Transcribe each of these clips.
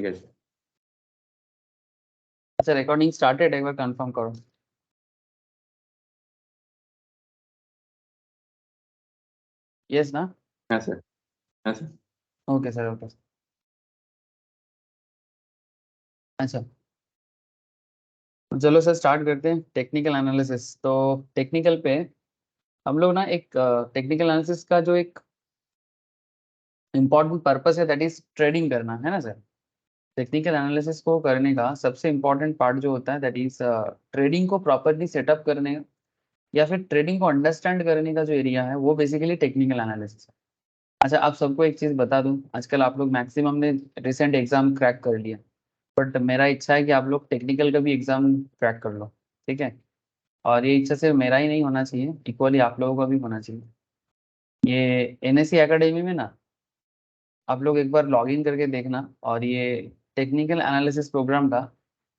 ठीक है। अच्छा रिकॉर्डिंग स्टार्टेड, एक बार कंफर्म करो। यस ना? हाँ सर, हाँ सर। Okay sir, okay. अच्छा चलो सर स्टार्ट करते हैं टेक्निकल एनालिसिस। तो टेक्निकल पे हम लोग ना एक टेक्निकल एनालिसिस का जो एक इम्पॉर्टेंट पर्पस है दैट इज ट्रेडिंग करना, है ना सर। टेक्निकल एनालिसिस को करने का सबसे इम्पोर्टेंट पार्ट जो होता है दैट इज ट्रेडिंग को प्रॉपरली सेटअप करने या फिर ट्रेडिंग को अंडरस्टैंड करने का जो एरिया है वो बेसिकली टेक्निकल एनालिसिस है। अच्छा आप सबको एक चीज़ बता दूं, आजकल आप लोग मैक्सिमम ने रिसेंट एग्जाम क्रैक कर लिया, बट मेरा इच्छा है कि आप लोग टेक्निकल का भी एग्जाम क्रैक कर लो, ठीक है। और ये इच्छा सिर्फ मेरा ही नहीं होना चाहिए, इक्वली आप लोगों का भी होना चाहिए। ये एनएससी एकेडमी में ना आप लोग एक बार लॉग इन करके देखना, और ये टेक्निकल एनालिसिस प्रोग्राम का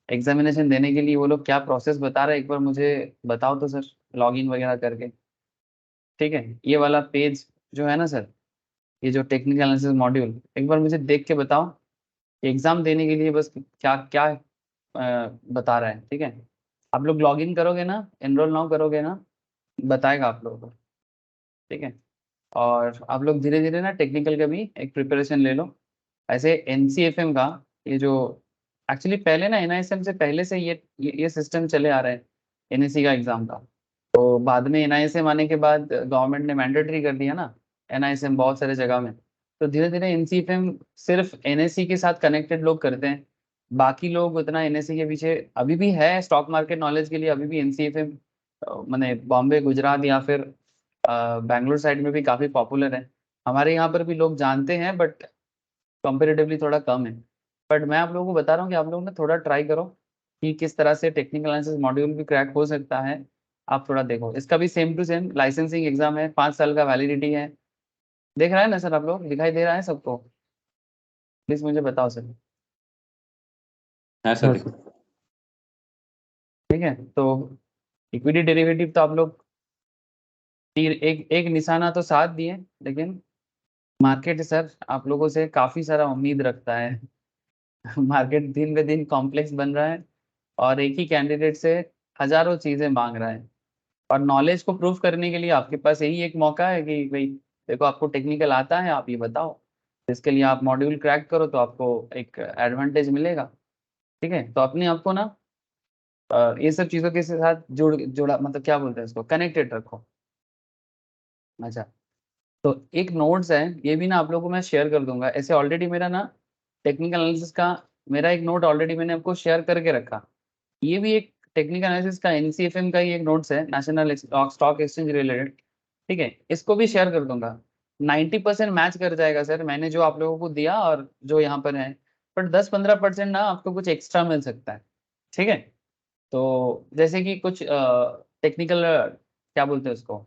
एग्जामिनेशन देने के लिए वो लोग क्या प्रोसेस बता रहे हैं एक बार मुझे बताओ तो सर, लॉग इन वगैरह करके। ठीक है, ये वाला पेज जो है ना सर, ये जो टेक्निकल एनालिसिस मॉड्यूल, एक बार मुझे देख के बताओ एग्जाम देने के लिए बस क्या क्या बता रहा है। ठीक है, आप लोग लॉग इन करोगे ना, एनरोल नाउ करोगे ना, बताएगा आप लोगों को। ठीक है, और आप लोग धीरे धीरे ना टेक्निकल का भी एक प्रिपरेशन ले लो। ऐसे एनसीएफएम का ये जो एक्चुअली पहले ना एनआईएसएम से पहले से ये सिस्टम चले आ रहे हैं एनएससी का एग्जाम का। तो बाद में एनआईएसएम आने के बाद गवर्नमेंट ने मैंडेटरी कर दिया ना एनआईएसएम बहुत सारे जगह में। तो धीरे धीरे एनसीएफएम सिर्फ एनएससी के साथ कनेक्टेड लोग करते हैं, बाकी लोग उतना एनएससी के पीछे अभी भी है स्टॉक मार्केट नॉलेज के लिए, अभी भी एनसीएफएम मैंने बॉम्बे गुजरात या फिर बैंगलोर साइड में भी काफ़ी पॉपुलर है। हमारे यहाँ पर भी लोग जानते हैं बट कंपेरेटिवली थोड़ा कम है। बट मैं आप लोगों को बता रहा हूँ कि आप लोग ना थोड़ा ट्राई करो कि किस तरह से टेक्निकल एनालिसिस मॉड्यूल भी क्रैक हो सकता है। आप थोड़ा देखो, इसका भी same to same licensing exam है, 5 साल का वैलिडिटी है। देख रहा है ना सर, आप लोग दिखाई दे रहा है सबको? प्लीज मुझे बताओ सर। हाँ सर, देखो। ठीक है, तो इक्विटी डेरिवेटिव तो आप लोग तीर एक एक निशाना तो साथ दिए, लेकिन मार्केट सर आप लोगों से काफी सारा उम्मीद रखता है। मार्केट दिन पे दिन कॉम्प्लेक्स बन रहा है और एक ही कैंडिडेट से हजारों चीजें मांग रहा है। और नॉलेज को प्रूव करने के लिए आपके पास यही एक मौका है कि भाई देखो आपको टेक्निकल आता है, आप ये बताओ। इसके लिए आप मॉड्यूल क्रैक करो तो आपको एक एडवांटेज मिलेगा। ठीक है, तो अपने आप को ना ये सब चीज़ों के साथ जुड़ा मतलब क्या बोलते हैं इसको, कनेक्टेड रखो। अच्छा, तो एक नोट्स है, ये भी ना आप लोगों को मैं शेयर कर दूंगा। ऐसे ऑलरेडी मेरा ना टेक्निकल एनालिसिस का मेरा एक नोट ऑलरेडी मैंने आपको शेयर करके रखा। ये भी एक टेक्निकल एनालिसिस का एनसीएफएम का ही एक नोट्स है, नेशनल स्टॉक एक्सचेंज रिलेटेड। ठीक है, इसको भी शेयर कर दूंगा। 90% मैच कर जाएगा सर मैंने जो आप लोगों को दिया और जो यहाँ पर है, बट 10-15% ना आपको कुछ एक्स्ट्रा मिल सकता है। ठीक है, तो जैसे कि कुछ टेक्निकल क्या बोलते हैं उसको,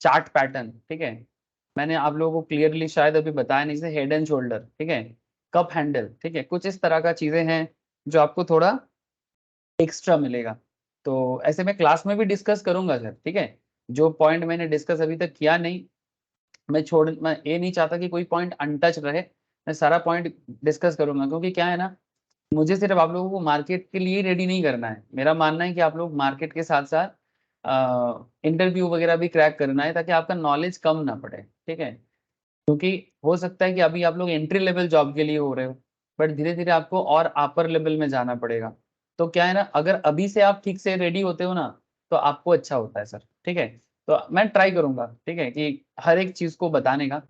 चार्ट पैटर्न। ठीक है, मैंने आप लोगों को क्लियरली शायद अभी बताया नहीं, जैसे हेड एंड शोल्डर, ठीक है, कप हैंडल, ठीक है, कुछ इस तरह का चीजें हैं जो आपको थोड़ा एक्स्ट्रा मिलेगा। तो ऐसे मैं क्लास में भी डिस्कस करूंगा सर। ठीक है, जो पॉइंट मैंने डिस्कस अभी तक किया नहीं, मैं ये नहीं चाहता कि कोई पॉइंट अनटच रहे। मैं सारा पॉइंट डिस्कस करूंगा, क्योंकि क्या है ना, मुझे सिर्फ आप लोगों को मार्केट के लिए रेडी नहीं करना है। मेरा मानना है कि आप लोग मार्केट के साथ साथ इंटरव्यू वगैरह भी क्रैक करना है, ताकि आपका नॉलेज कम ना पड़े। ठीक है, क्योंकि हो सकता है कि अभी आप लोग एंट्री लेवल जॉब के लिए हो रहे हो, बट धीरे धीरे आपको और अपर लेवल में जाना पड़ेगा। तो क्या है ना, अगर अभी से आप ठीक से रेडी होते हो ना, तो आपको अच्छा होता है सर। ठीक है, तो मैं ट्राई करूंगा, ठीक है, कि हर एक चीज को बताने का।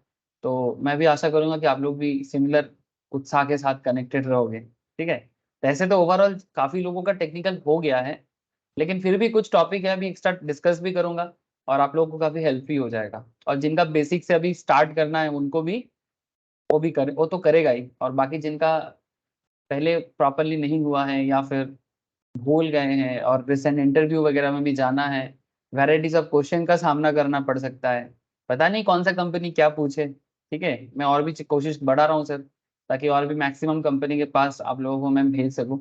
तो मैं भी आशा करूंगा कि आप लोग भी सिमिलर उत्साह के साथ कनेक्टेड रहोगे। ठीक है, वैसे तो ओवरऑल काफी लोगों का टेक्निकल हो गया है, लेकिन फिर भी कुछ टॉपिक है अभी एक्स्ट्रा डिस्कस भी करूंगा, और आप लोगों को काफी हेल्प भी हो जाएगा। और जिनका बेसिक से अभी स्टार्ट करना है उनको भी वो तो करेगा ही, और बाकी जिनका पहले प्रॉपरली नहीं हुआ है या फिर भूल गए हैं और रिसेंट इंटरव्यू वगैरह में भी जाना है, वैराइटीज ऑफ क्वेश्चन का सामना करना पड़ सकता है, पता नहीं कौन सा कंपनी क्या पूछे। ठीक है, मैं और भी कोशिश बढ़ा रहा हूँ सर, ताकि और भी मैक्सिमम कंपनी के पास आप लोगों को मैं भेज सकूँ।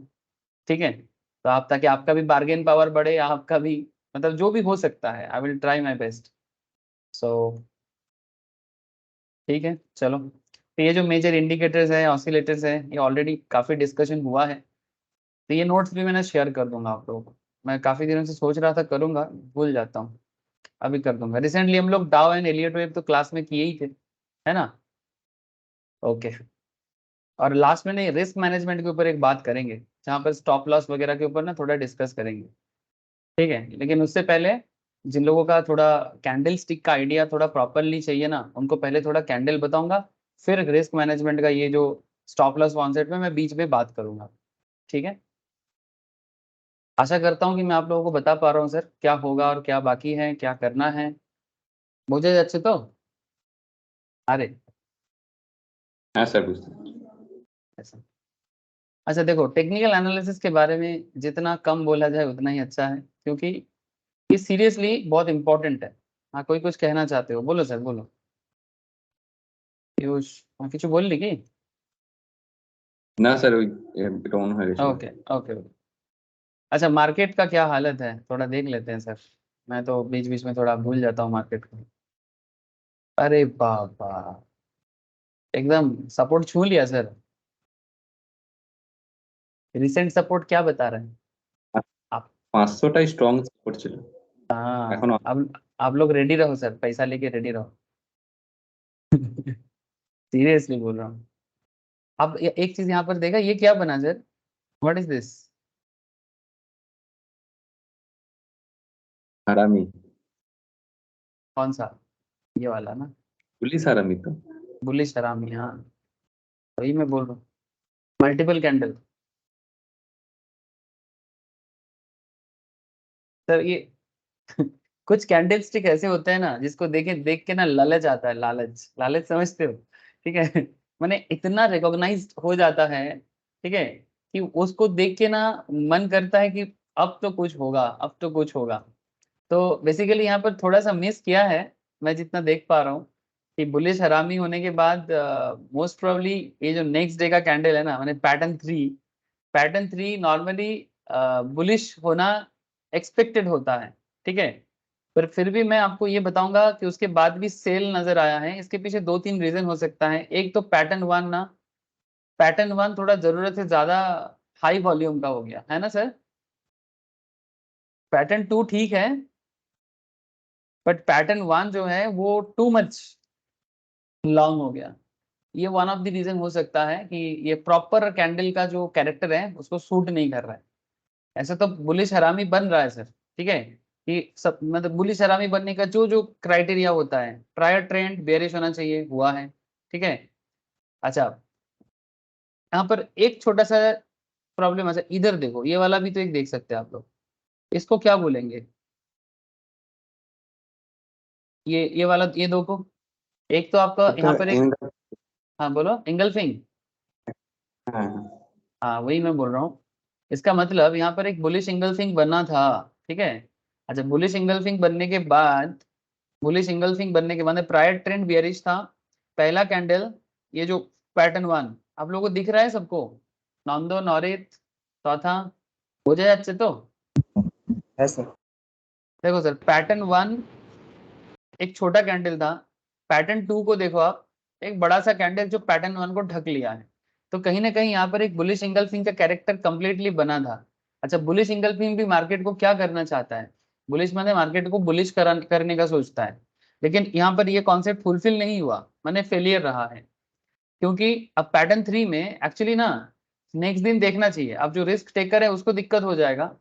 ठीक है, तो आप ताकि आपका भी बार्गेन पावर बढ़े, आपका भी मतलब जो भी हो सकता है, I will try my best. So ठीक है, चलो तो ये जो मेजर इंडिकेटर्स है, ऑसिलेटर्स है, ये ऑलरेडी काफ़ी डिस्कशन हुआ है। तो ये नोट्स भी मैंने शेयर कर दूंगा आप लोगों को। मैं काफ़ी दिनों से सोच रहा था करूंगा, भूल जाता हूँ, अभी कर दूंगा। रिसेंटली हम लोग डाउ एंड एलियट वेव तो क्लास में किए ही थे, है ना? ओके। और लास्ट में नहीं, रिस्क मैनेजमेंट के ऊपर एक बात करेंगे, जहाँ पर स्टॉप लॉस वगैरह के ऊपर ना थोड़ा डिस्कस करेंगे, ठीक है? लेकिन उससे पहले जिन लोगों का थोड़ा कैंडल स्टिक का आइडिया थोड़ा प्रॉपरली चाहिए ना, उनको पहले थोड़ा कैंडल बताऊंगा, फिर रिस्क मैनेजमेंट का ये जो स्टॉप लॉस कॉन्सेप्ट में मैं बीच में बात करूंगा, ठीक है? आशा करता हूँ कि मैं आप लोगों को बता पा रहा हूँ सर क्या होगा और क्या बाकी है, क्या करना है। मुझे अच्छे तो अरे हाँ सर, पूछते ऐसा। अच्छा देखो, टेक्निकल एनालिसिस के बारे में जितना कम बोला जाए उतना ही अच्छा है, क्योंकि ये सीरियसली बहुत इंपॉर्टेंट है। हाँ, कोई कुछ कहना चाहते हो? बोलो सर, बोलो। पीयूष, हाँ कुछ बोल ली की? ना सर, टोन है ओके ओके ओके। अच्छा, मार्केट का क्या हालत है थोड़ा देख लेते हैं सर। मैं तो बीच बीच में थोड़ा भूल जाता हूँ मार्केट को। अरे बाबा, एकदम सपोर्ट छू लिया सर। रिसेंट सपोर्ट क्या बता रहे हैं आप? 500টা স্ট্রং সাপোর্ট ছিল। এখন हाँ, अब आप लोग रेडी रहो सर, पैसा लेके रेडी रहो। सीरियसली बोल रहा हूँ। अब एक चीज यहाँ पर देखा, ये क्या बना सर? What is this? হারামি, कौन सा? ये वाला ना? পুলিশ হারামি তো। बुलिश हरामी, हाँ वही मैं बोल रहा हूँ। मल्टीपल कैंडल सर, ये कुछ कैंडल स्टिक ऐसे होते हैं ना, जिसको देख के ना लालच आता है, लालच लालच, समझते हो? ठीक है। मैंने इतना रिकॉग्नाइज हो जाता है, ठीक है, कि उसको देख के ना मन करता है कि अब तो कुछ होगा, अब तो कुछ होगा। तो बेसिकली यहाँ पर थोड़ा सा मिस किया है, मैं जितना देख पा रहा हूँ, कि बुलिश हरामी होने के बाद मोस्ट प्रोबेबली ये जो नेक्स्ट डे का कैंडल है ना, मैंने पैटर्न थ्री नॉर्मली बुलिश होना एक्सपेक्टेड होता है, ठीक है? पर फिर भी मैं आपको ये बताऊंगा कि उसके बाद भी सेल नजर आया है। इसके पीछे दो तीन रीजन हो सकता है। एक तो पैटर्न वन थोड़ा जरूरत से ज्यादा हाई वॉल्यूम का हो गया है ना सर? पैटर्न टू ठीक है, बट पैटर्न वन जो है वो टू मच लॉन्ग हो गया। ये वन ऑफ द रीजन हो सकता है कि ये प्रॉपर कैंडल का जो कैरेक्टर है उसको सूट नहीं कर रहा है। ऐसे तो बुलिश हरामी बन रहा है सर, ठीक है, कि सब मतलब बुलिश हरामी बनने का जो जो क्राइटेरिया होता है, प्रायर ट्रेंड बेयरिश होना चाहिए, हुआ है, ठीक है? अच्छा, यहाँ पर एक छोटा सा प्रॉब्लम है, इधर देखो, ये वाला भी तो एक देख सकते हैं आप लोग, इसको क्या बोलेंगे? ये वाला, ये दो को, एक तो आपका এটা यहाँ पर एक, এঙ্গেল। हाँ बोलो, एंगल्फिंग। হ্যাঁ, हाँ वही मैं बोल रहा हूँ। इसका मतलब यहाँ पर एक बुलिश एंगल्फिंग बनना था, ठीक है? अच्छा, बुलिश एंगल्फिंग बनने के बाद प्रायर ट्रेंड बियरिश था, पहला कैंडल, ये जो पैटर्न वन आप लोगों को दिख रहा है सबको, नॉन्दो नॉरिथ, चौथा, हो जाए अच्छे तो। है सर। देखो सर, पैटर्न वन एक छोटा कैंडल था, पैटर्न टू को देखो आप, एक बड़ा सा कैंडल जो पैटर्न वन को ढक लिया है। तो कहीं ना कहीं यहाँ पर एक बुलिश इंगल्फिंग का कैरेक्टर कंप्लीटली बना था। अच्छा, बुलिश इंगल्फिंग भी मार्केट को क्या करना चाहता है? बुलिश माने मार्केट को बुलिश करने का सोचता है, लेकिन यहाँ पर ये कॉन्सेप्ट फुलफिल नहीं हुआ, माने फेलियर रहा है। क्योंकि अब पैटर्न थ्री में एक्चुअली ना नेक्स्ट दिन देखना चाहिए। अब जो रिस्क टेकर है उसको दिक्कत हो जाएगा,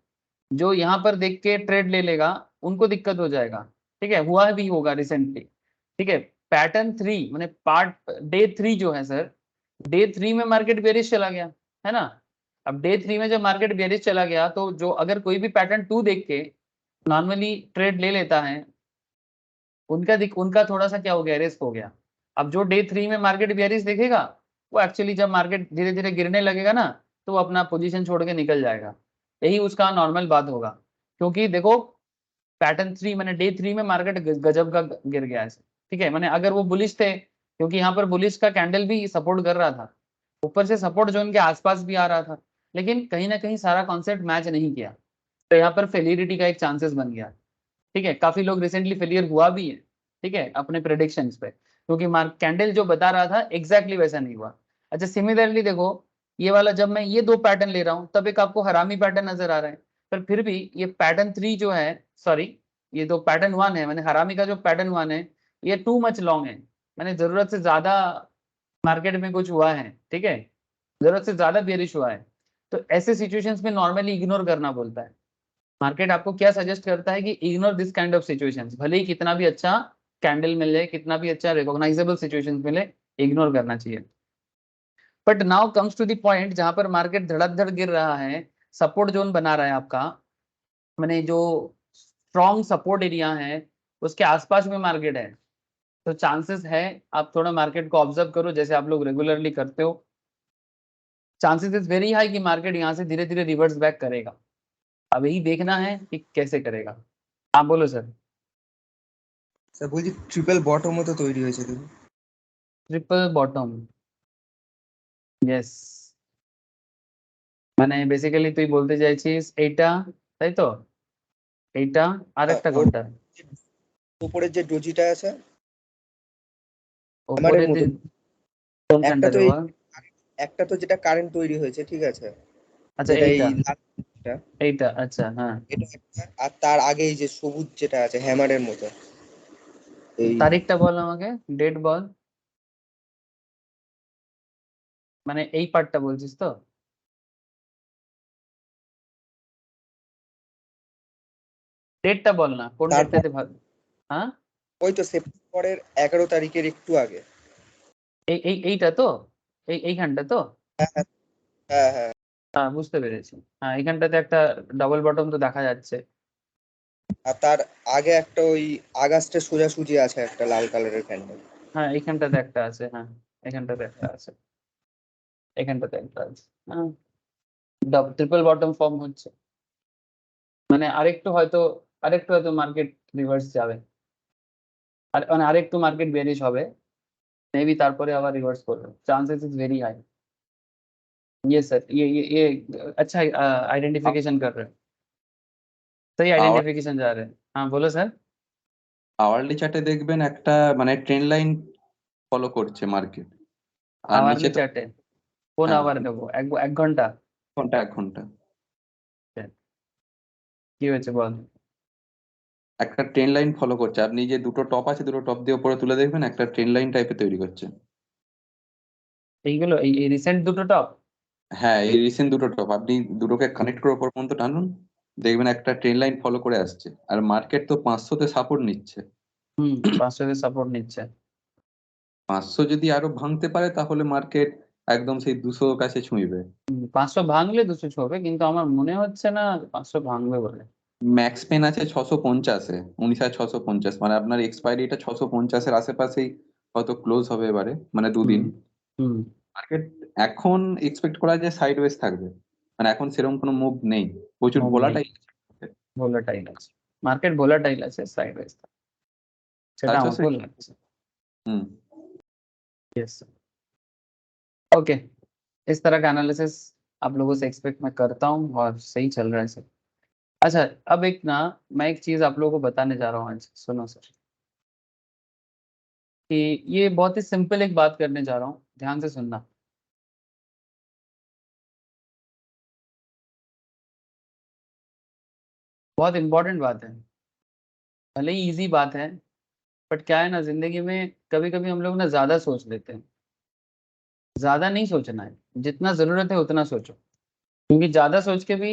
जो यहाँ पर देख के ट्रेड ले लेगा उनको दिक्कत हो जाएगा, ठीक है? हुआ भी होगा रिसेंटली, ठीक है? पैटर्न थ्री मैंने पार्ट डे थ्री जो है सर, डे थ्री में मार्केट बेरिश चला गया, है ना? अब डे थ्री में जब मार्केट बेरिश चला गया, तो जो अगर कोई भी पैटर्न टू देख के नॉर्मली ट्रेड ले लेता है, उनका थोड़ा सा क्या हो गया, रिस्क हो गया। अब जो डे थ्री में मार्केट बेरिश देखेगा, वो एक्चुअली जब मार्केट धीरे धीरे गिरने लगेगा ना, तो वो अपना पोजीशन छोड़ के निकल जाएगा। यही उसका नॉर्मल बात होगा। क्योंकि देखो, पैटर्न थ्री मैंने डे थ्री में मार्केट गजब का गिर गया है, ठीक है? मैंने अगर वो बुलिश थे, क्योंकि यहाँ पर बुलिश का कैंडल भी सपोर्ट कर रहा था, ऊपर से सपोर्ट जोन के आसपास भी आ रहा था, लेकिन कहीं ना कहीं सारा कॉन्सेप्ट मैच नहीं किया, तो यहाँ पर फेलियरिटी का एक चांसेस बन गया, ठीक है? काफी लोग रिसेंटली फेलियर हुआ भी है, ठीक है, अपने प्रेडिक्शंस पे। क्योंकि कैंडल जो बता रहा था एग्जैक्टली वैसा नहीं हुआ। अच्छा सिमिलरली देखो ये वाला, जब मैं ये दो पैटर्न ले रहा हूँ तब एक आपको हरामी पैटर्न नजर आ रहा है, पर फिर भी ये पैटर्न 3 जो है, सॉरी ये तो पैटर्न 1 है, मैंने हरामी का जो पैटर्न 1 है ये टू मच लॉन्ग है, मैंने जरूरत से ज्यादा मार्केट में कुछ हुआ है, ठीक है, जरूरत से ज्यादा बेरिश हुआ है। तो ऐसे सिचुएशंस में नॉर्मली इग्नोर करना बोलता है मार्केट। आपको क्या सजेस्ट करता है कि ignore this kind of situations, भले ही कितना भी अच्छा कैंडल मिले, कितना भी अच्छा रिकॉग्नाइजेबल सिचुएशंस मिले, इग्नोर करना चाहिए। But now comes to the point जहां पर मार्केट धड़ाधड़ गिर रहा है, सपोर्ट जोन बना रहा है आपका, मैंने जो स्ट्रॉन्ग सपोर्ट एरिया है उसके आसपास में मार्केट है, तो चांसेस है आप थोड़ा मार्केट को ऑब्जर्व करो जैसे आप लोग रेगुलरली करते हो, चांसेस इज वेरी हाई कि मार्केट यहाँ से धीरे धीरे रिवर्स बैक करेगा। अब यही देखना है कि कैसे करेगा। आप बोलो सर। স্যার বলছি ট্রিপল বটমও তো তৈরি হয়েছে দেখুন। ট্রিপল বটম, ইয়েস, মানে বেসিক্যালি তুই বলতে চাইছিস এইটা, তাই তো? এইটা আর একটা ওর কোনটা? উপরের যে ডোজিটা আছে ওপরে আমাদের মতো কোনখানটা একটা তো রে এই বল? একটা তো যেটা কারেন্ট তৈরি হয়েছে, ঠিক আছে, আচ্ছা যেটা এই এইটা, লালটা, এইটা আচ্ছা হ্যাঁ। এটা একটা, আর তার আগে এই যে সবুজ যেটা আছে হ্যামারের মতো, এই তারিখটা বল আমাকে, ডেট বল, মানে এই পার্টটা বলছিস তো? ডেটটা বল না, কোন তারপর ডেটটাতে ভাব? হ্যাঁ ওই তো সেপ্টেম্বরের 11 তারিখের একটু আগে। এইটা তো, এইখানটা তো? হ্যাঁ হ্যাঁ হ্যাঁ হ্যাঁ। হ্যাঁ বুঝতে পেরেছি, হ্যাঁ এইখানটাতে একটা ডাবল বটম তো দেখা যাচ্ছে। আর তার আগে একটা ওই আগস্টের সোজাসুজি আছে একটা লাল কালারের ক্যান্ডেল। হ্যাঁ এইখানটাতে একটা আছে, হ্যাঁ এখানটাতে একটা আছে, এখানটাতে একটা আছে, হ্যাঁ ট্রিপল বটম ফর্ম হচ্ছে, মানে আরেকটু হয়তো মার্কেট রিভার্স যাবে, আর মানে আরেকটু মার্কেট বেরিশ হবে মেবি, তারপরে আবার রিভার্স করবে, चांसेस इज वेरी हाई। ये सर ये अच्छा आइडेंटिफिकेशन कर रहे हैं, सही आइडेंटिफिकेशन जा रहे हैं। हाँ बोलो सर। আওয়ারলি চার্টে দেখবেন একটা মানে ট্রেন্ড লাইন ফলো করছে মার্কেট, আর নিচে আওয়ারলি তো চার্টে কোন হ্যাঁ, আওয়ার দেবো? এক ঘন্টা? এক ঘন্টা কি হয়েছে বল? একটা ট্রেন্ড লাইন ফলো করছে। আপনি যে দুটো টপ আছে দুটো টপ দিয়ে উপরে তুলে দেখবেন একটা ট্রেন্ড লাইন টাইপের তৈরি করছে। এইগুলো এই রিসেন্ট দুটো টপ? হ্যাঁ এই রিসেন্ট দুটো টপ আপনি দুটোকে কানেক্ট করে উপর পর্যন্ত টানুন, দেখবেন একটা ট্রেন্ড লাইন ফলো করে আসছে। আর মার্কেট তো 500-তে সাপোর্ট নিচ্ছে, 500 সাপোর্ট নিচ্ছে। 500 যদি আরো ভাঙতে পারে তাহলে মার্কেট একদম সেই 200 কাছে ছুঁইবে। 500 ভাঙলে 200 ছবে, কিন্তু আমার মনে হচ্ছে না 500 ভাঙবে বলে। ম্যাক্স পেন আছে 650-এ, 19,650, মানে আপনার এক্সপায়ারিটা 650-এর আশেপাশেই হয়তো ক্লোজ হবে এবারে, মানে দুদিন। হুম মার্কেট এখন এক্সপেক্ট করা যায় সাইড ওয়েজ থাকবে, মানে এখন সেরকম কোনো মুভ নেই, প্রচুর Move ভোলাটাইল। ভোলাটাইল আছে মার্কেট, ভোলাটাইল আছে সাইডওয়েজ, সেটা আচ্ছা আমাকেও লাগছে। হুম यस ओके, इस तरह का एनालिसिस आप लोगों से एक्सपेक्ट मैं करता हूँ और सही चल रहा है सर। अच्छा अब एक ना, मैं एक चीज आप लोगों को बताने जा रहा हूँ आज, सुनो सर, कि ये बहुत ही सिंपल एक बात करने जा रहा हूँ, ध्यान से सुनना। बहुत इंपॉर्टेंट बात है, भले ही इजी बात है, बट क्या है ना जिंदगी में कभी कभी हम लोग ना ज्यादा सोच लेते हैं। ज्यादा नहीं सोचना है, जितना जरूरत है उतना सोचो, क्योंकि ज्यादा सोच के भी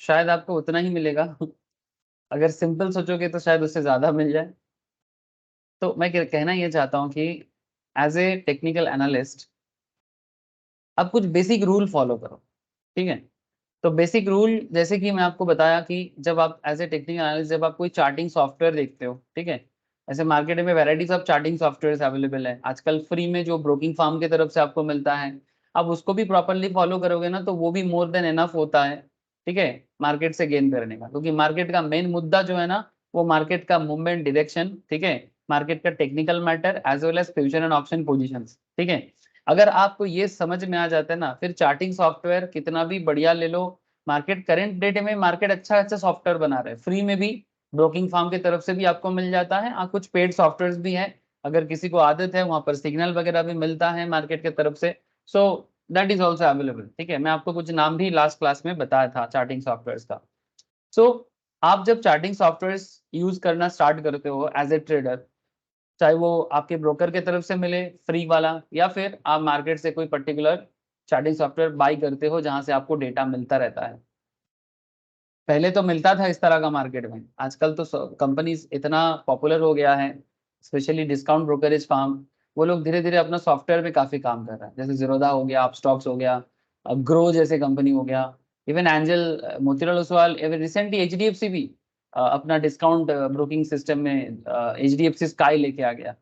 शायद आपको उतना ही मिलेगा अगर सिंपल सोचोगे तो शायद उससे ज्यादा मिल जाए। तो मैं कहना ये चाहता हूँ कि एज ए टेक्निकल एनालिस्ट आप कुछ बेसिक रूल फॉलो करो, ठीक है? तो बेसिक रूल जैसे कि मैं आपको बताया कि जब आप एज ए टेक्निकल एनालिस्ट जब आप कोई चार्टिंग सॉफ्टवेयर देखते हो, ठीक है, ऐसे मार्केट में varieties of charting software available है आजकल फ्री में, जो ब्रोकिंग फार्म की तरफ से आपको मिलता है, आप उसको भी प्रॉपरली फॉलो करोगे ना तो वो भी मोर देन एनफ होता है, ठीक है, मार्केट से गेन करने का। क्योंकि मार्केट का मेन मुद्दा जो है ना वो मार्केट का मूवमेंट डायरेक्शन, ठीक है, मार्केट का technical matter as well as future and option positions, ठीक है। अगर आपको ये समझ में आ जाता है ना, फिर चार्टिंग सॉफ्टवेयर कितना भी बढ़िया ले लो, मार्केट करंट डेट में मार्केट अच्छा सॉफ्टवेयर बना रहे हैं फ्री में भी, ब्रोकिंग फार्म की तरफ से भी आपको मिल जाता है, कुछ पेड सॉफ्टवेयर भी है अगर किसी को आदत है वहां पर सिग्नल वगैरह भी मिलता है मार्केट की तरफ से, so that is also available. ठीक है, मैं आपको कुछ नाम भी लास्ट क्लास में बताया था चार्टिंग सॉफ्टवेयर का। सो आप जब चार्टिंग सॉफ्टवेयर यूज करना स्टार्ट करते हो एज ए ट्रेडर, चाहे वो आपके ब्रोकर की तरफ से मिले फ्री वाला, या फिर आप मार्केट से कोई पर्टिकुलर चार्टिंग सॉफ्टवेयर बाई करते हो जहां से आपको डेटा मिलता रहता है। पहले तो मिलता था इस तरह का मार्केट में, आजकल तो कंपनीज इतना पॉपुलर हो गया है, स्पेशली डिस्काउंट ब्रोकरेज फार्म, वो लोग धीरे धीरे अपना सॉफ्टवेयर पे काफी काम कर रहा है। जैसे जीरोधा हो गया, अपस्टॉक्स हो गया, ग्रो जैसे कंपनी हो गया, even angel, Motilal Oswal, recently HDFC भी अपना डिस्काउंट ब्रोकिंग सिस्टम में एचडीएफसी स्काई लेके आ गया।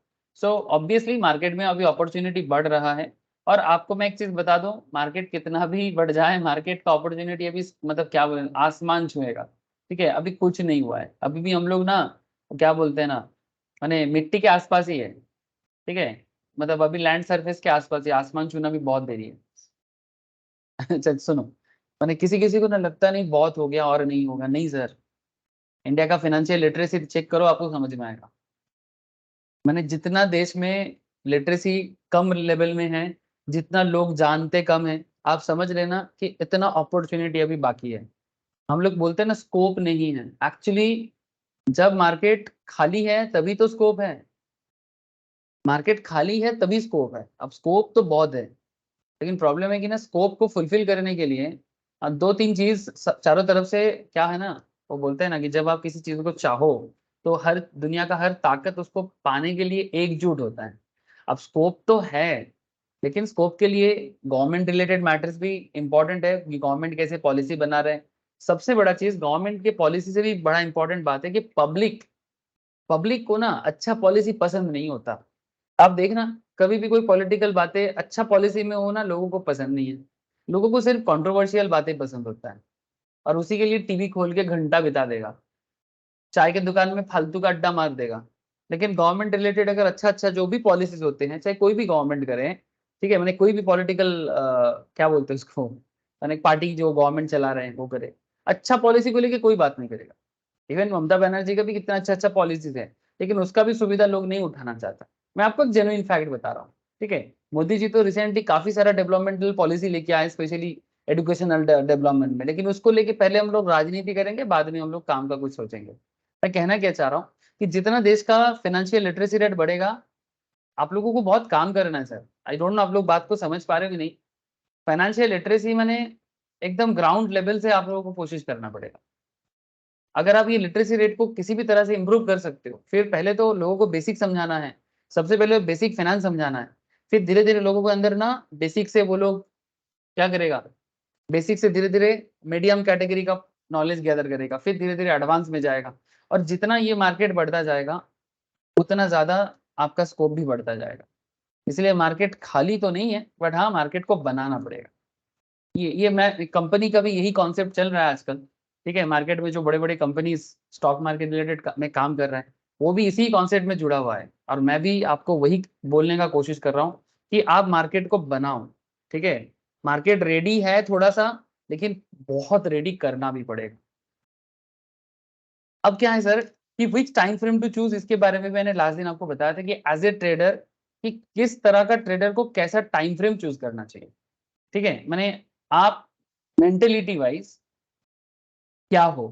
सो ऑब्वियसली मार्केट में अभी अपॉर्चुनिटी बढ़ रहा है। और आपको मैं एक चीज बता दूं, मार्केट कितना भी बढ़ जाए, मार्केट का अपॉर्चुनिटी अभी मतलब क्या बोले, आसमान छुएगा। ठीक है, अभी कुछ नहीं हुआ है, अभी भी हम लोग ना क्या बोलते हैं ना, माने मिट्टी के आसपास ही है। ठीक है, मतलब अभी लैंड सरफेस के आसपास ही, आसमान छूना भी बहुत देरी है। अच्छा सुनो, मैंने किसी किसी को ना लगता नहीं बहुत हो गया और नहीं होगा, नहीं सर। इंडिया का फाइनेंशियल लिटरेसी चेक करो, आपको समझ में आएगा। मैंने जितना देश में लिटरेसी कम लेवल में है, जितना लोग जानते कम है, आप समझ लेना कि इतना अपॉर्चुनिटी अभी बाकी है। हम लोग बोलते हैं ना स्कोप नहीं है, एक्चुअली जब मार्केट खाली है तभी तो स्कोप है। मार्केट खाली है तभी स्कोप है। अब स्कोप तो बहुत है, लेकिन प्रॉब्लम है कि ना स्कोप को फुलफिल करने के लिए दो तीन चीज चारों तरफ से क्या है ना, वो बोलते हैं ना कि जब आप किसी चीज को चाहो तो हर दुनिया का हर ताकत उसको पाने के लिए एकजुट होता है। अब स्कोप तो है, लेकिन स्कोप के लिए गवर्नमेंट रिलेटेड मैटर्स भी इंपॉर्टेंट है कि गवर्नमेंट कैसे पॉलिसी बना रहे हैं। सबसे बड़ा चीज गवर्नमेंट के पॉलिसी से भी बड़ा इंपॉर्टेंट बात है कि पब्लिक पब्लिक को ना अच्छा पॉलिसी पसंद नहीं होता। आप देखना, कभी भी कोई पॉलिटिकल बातें अच्छा पॉलिसी में हो ना, लोगों को पसंद नहीं है। लोगों को सिर्फ कंट्रोवर्शियल बातें पसंद होता है, और उसी के लिए टीवी खोल के घंटा बिता देगा, चाय की दुकान में फालतू का अड्डा मार देगा। लेकिन गवर्नमेंट रिलेटेड अगर अच्छा अच्छा जो भी पॉलिसीज होते हैं, चाहे कोई भी गवर्नमेंट करे, ठीक है, मैंने कोई भी पॉलिटिकल क्या बोलते हैं उसको, मैंने पार्टी जो गवर्नमेंट चला रहे हैं वो करे, अच्छा पॉलिसी को लेके कोई बात नहीं करेगा। इवन ममता बनर्जी का भी कितना अच्छा अच्छा पॉलिसीज है, लेकिन उसका भी सुविधा लोग नहीं उठाना चाहता। मैं आपको एक जेन्युइन फैक्ट बता रहा हूँ। ठीक है, मोदी जी तो रिसेंटली काफी सारा डेवलपमेंटल पॉलिसी लेके आए, स्पेशली एजुकेशनल डेवलपमेंट में, लेकिन उसको लेके पहले हम लोग राजनीति करेंगे, बाद में हम लोग काम का कुछ सोचेंगे। मैं कहना क्या चाह रहा हूँ कि जितना देश का फाइनेंशियल लिटरेसी रेट बढ़ेगा, आप लोगों को बहुत काम करना है सर। आई डोंट नो आप लोग बात को समझ पा रहे हो कि नहीं। फाइनेंशियल लिटरेसी मैंने एकदम ग्राउंड लेवल से आप लोगों को कोशिश करना पड़ेगा। अगर आप ये लिटरेसी रेट को किसी भी तरह से इंप्रूव कर सकते हो, फिर पहले तो लोगों को बेसिक समझाना है, सबसे पहले बेसिक फाइनेंस समझाना है, फिर धीरे धीरे लोगों के अंदर ना बेसिक से वो लोग क्या करेगा, बेसिक से धीरे धीरे मीडियम कैटेगरी का नॉलेज गैदर करेगा, फिर धीरे धीरे एडवांस में जाएगा। और जितना ये मार्केट बढ़ता जाएगा, उतना ज्यादा आपका स्कोप भी बढ़ता जाएगा। इसलिए मार्केट खाली तो नहीं है, बट हाँ मार्केट को बनाना पड़ेगा। ये मैं कंपनी का भी यही कॉन्सेप्ट चल रहा है आजकल। ठीक है, मार्केट में जो बड़े बड़े कंपनीज स्टॉक मार्केट रिलेटेड में काम कर रहे हैं, वो भी इसी कॉन्सेप्ट में जुड़ा हुआ है, और मैं भी आपको वही बोलने का कोशिश कर रहा हूँ कि आप मार्केट को बनाओ। ठीक है, मार्केट रेडी है थोड़ा सा, लेकिन बहुत रेडी करना भी पड़ेगा। अब क्या है सर कि which time frame to choose, इसके बारे में मैंने लास्ट दिन आपको बताया था कि एज ए ट्रेडर कि किस तरह का ट्रेडर को कैसा टाइम फ्रेम चूज करना चाहिए। ठीक है, मैंने आप मेंटेलिटी वाइज क्या हो,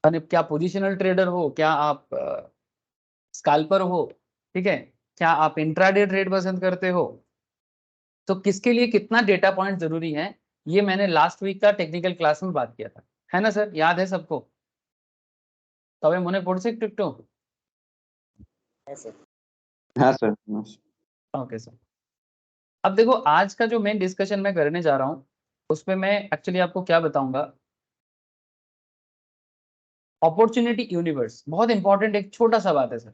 यानी क्या पोजिशनल ट्रेडर हो, क्या आप स्कैल्पर हो, ठीक है, क्या आप इंट्राडे ट्रेड पसंद करते हो, तो किसके लिए कितना डेटा पॉइंट जरूरी है, ये मैंने लास्ट वीक का टेक्निकल क्लास में बात किया था, है ना सर, याद है सबको? तबे मने पड़ছে একটু? हाँ सर। हाँ सर। Okay sir. अब देखो आज का जो मेन डिस्कशन मैं करने जा रहा हूँ, उसमें मैं एक्चुअली आपको क्या बताऊंगा, अपॉर्चुनिटी यूनिवर्स बहुत इंपॉर्टेंट एक छोटा सा बात है सर।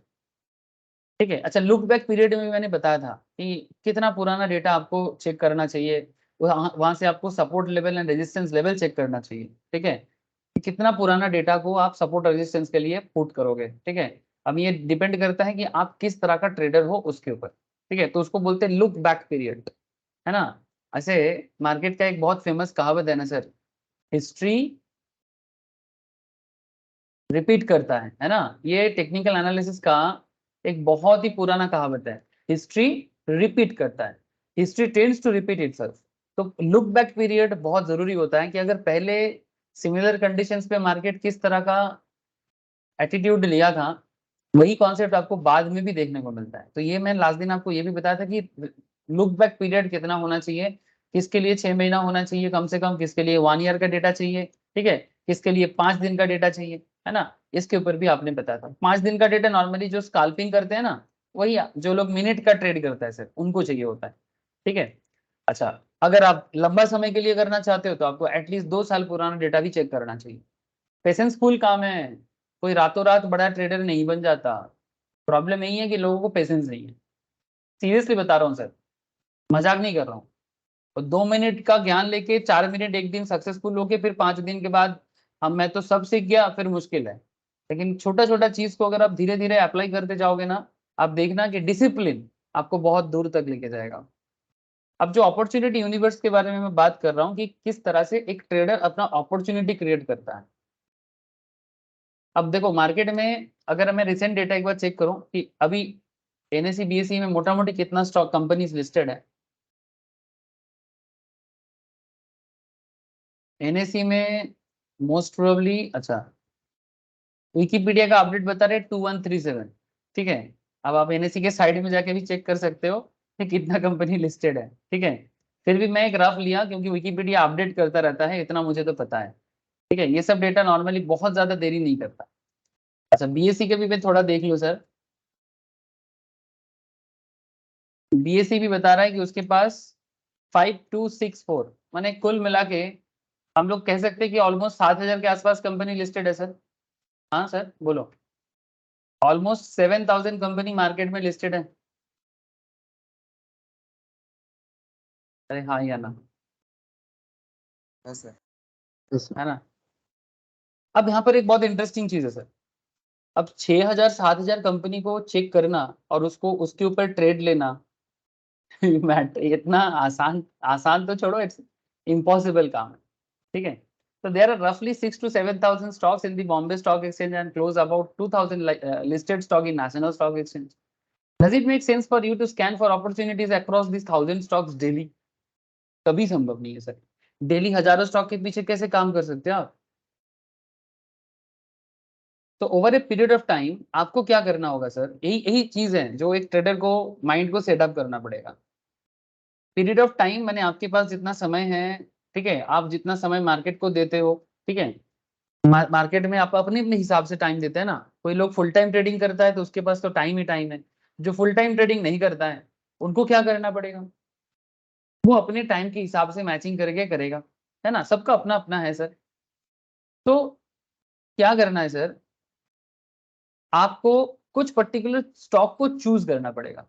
ठीक है, अच्छा लुक बैक पीरियड में मैंने बताया था कि कितना पुराना डेटा आपको चेक करना चाहिए, वहां से आपको support level and resistance level check करना चाहिए। ठीक है, कि कितना पुराना डेटा को आप सपोर्ट रेजिस्टेंस के लिए पुट करोगे। ठीक है, अब ये डिपेंड करता है कि आप किस तरह का ट्रेडर हो उसके ऊपर। ठीक है, तो उसको बोलते हैं लुक बैक पीरियड, है ना। ऐसे मार्केट का एक बहुत फेमस कहावत है ना सर, हिस्ट्री रिपीट करता है ना। ये टेक्निकल एनालिसिस का एक बहुत ही पुराना कहावत है, हिस्ट्री रिपीट करता है, history tends to repeat itself. तो लुक बैक पीरियड बहुत जरूरी होता है कि अगर पहले सिमिलर कंडीशंस पे मार्केट किस तरह का एटीट्यूड लिया था, वही कॉन्सेप्ट आपको बाद में भी देखने को मिलता है। तो ये मैं लास्ट दिन आपको ये भी बताया था कि लुक बैक पीरियड कितना होना चाहिए, किसके लिए 6 महीना होना चाहिए कम से कम, किसके लिए 1 ईयर का डेटा चाहिए, ठीक है, किसके लिए 5 दिन का डेटा चाहिए, है ना। इसके ऊपर भी आपने बताया था। 5 दिन का डेटा नॉर्मली जो स्काल्पिंग करते हैं ना, वही जो लोग मिनट का ट्रेड करता है सर, उनको चाहिए होता है, ठीक है। अच्छा, अगर आप लंबा समय के लिए करना चाहते हो तो आपको एटलीस्ट 2 साल पुराना डेटा भी चेक करना चाहिए। पेशेंस फुल काम है, कोई रातों रात बड़ा ट्रेडर नहीं बन जाता। प्रॉब्लम यही है कि लोगों को पेशेंस नहीं है। सीरियसली बता रहा हूँ सर, मजाक नहीं कर रहा हूँ। और 2 मिनट का ज्ञान लेके 4 मिनट एक दिन सक्सेसफुल होके फिर 5 दिन के बाद हम मैं तो सब सीख गया, फिर मुश्किल है। लेकिन छोटा छोटा चीज को अगर आप धीरे धीरे अप्लाई करते जाओगे ना, आप देखना कि डिसिप्लिन आपको बहुत दूर तक लेके जाएगा। अब जो अपॉर्चुनिटी यूनिवर्स के बारे में मैं बात कर रहा हूँ कि किस तरह से एक ट्रेडर अपना अपॉर्चुनिटी क्रिएट करता है। अब देखो मार्केट में अगर मैं रिसेंट डेटा एक बार चेक करूं कि अभी एनएससी बीएससी में मोटा मोटी कितना स्टॉक कंपनीज लिस्टेड है। एनएससी में मोस्ट प्रोबेबली, अच्छा, विकिपीडिया का अपडेट बता रहे 2137, ठीक है। अब आप एनएससी के साइड में जाके भी चेक कर सकते हो कि कितना कंपनी लिस्टेड है, ठीक है। फिर भी मैं एक रफ लिया क्योंकि विकिपीडिया अपडेट करता रहता है, इतना मुझे तो पता है, ठीक है। ये सब डेटा नॉर्मली बहुत ज्यादा देरी नहीं करता। अच्छा, बीएससी के भी मैं थोड़ा देख लो सर। बीएससी भी बता रहा है कि उसके पास 5264, माने कुल मिला के हम लोग कह सकते हैं कि ऑलमोस्ट 7000 के आसपास कंपनी लिस्टेड है सर। हाँ सर बोलो, ऑलमोस्ट 7000 कंपनी मार्केट में लिस्टेड है। अरे हाँ या ना, हाँ सर। है ना। अब यहाँ पर एक बहुत इंटरेस्टिंग चीज है सर। अब 6000 7000 कंपनी को चेक करना और उसको उसके ऊपर ट्रेड लेना मैट इतना आसान आसान तो छोड़ो, इट्स इम्पॉसिबल काम है, ठीक है। So there are roughly 6 to 7,000 stocks in the Bombay Stock Exchange and close about 2,000 listed stock in National Stock Exchange. Does it make sense for you to scan for opportunities across these 1,000 stocks daily? कभी संभव नहीं है sir. Daily हजारों stock के पीछे कैसे काम कर सकते हो आप? तो over a period of time आपको क्या करना होगा सर, यही यही चीज है जो एक ट्रेडर को माइंड को सेटअप करना पड़ेगा। पीरियड ऑफ टाइम मैंने आपके पास जितना समय है, ठीक है, आप जितना समय मार्केट को देते हो, ठीक है, मार्केट में आप अपने अपने हिसाब से टाइम देते हैं ना। कोई लोग फुल टाइम ट्रेडिंग करता है तो उसके पास तो टाइम ही टाइम है। जो फुल टाइम ट्रेडिंग नहीं करता है उनको क्या करना पड़ेगा, वो अपने टाइम के हिसाब से मैचिंग करके करेगा, है ना। सबका अपना अपना है सर। तो क्या करना है सर, आपको कुछ पर्टिकुलर स्टॉक को चूज करना पड़ेगा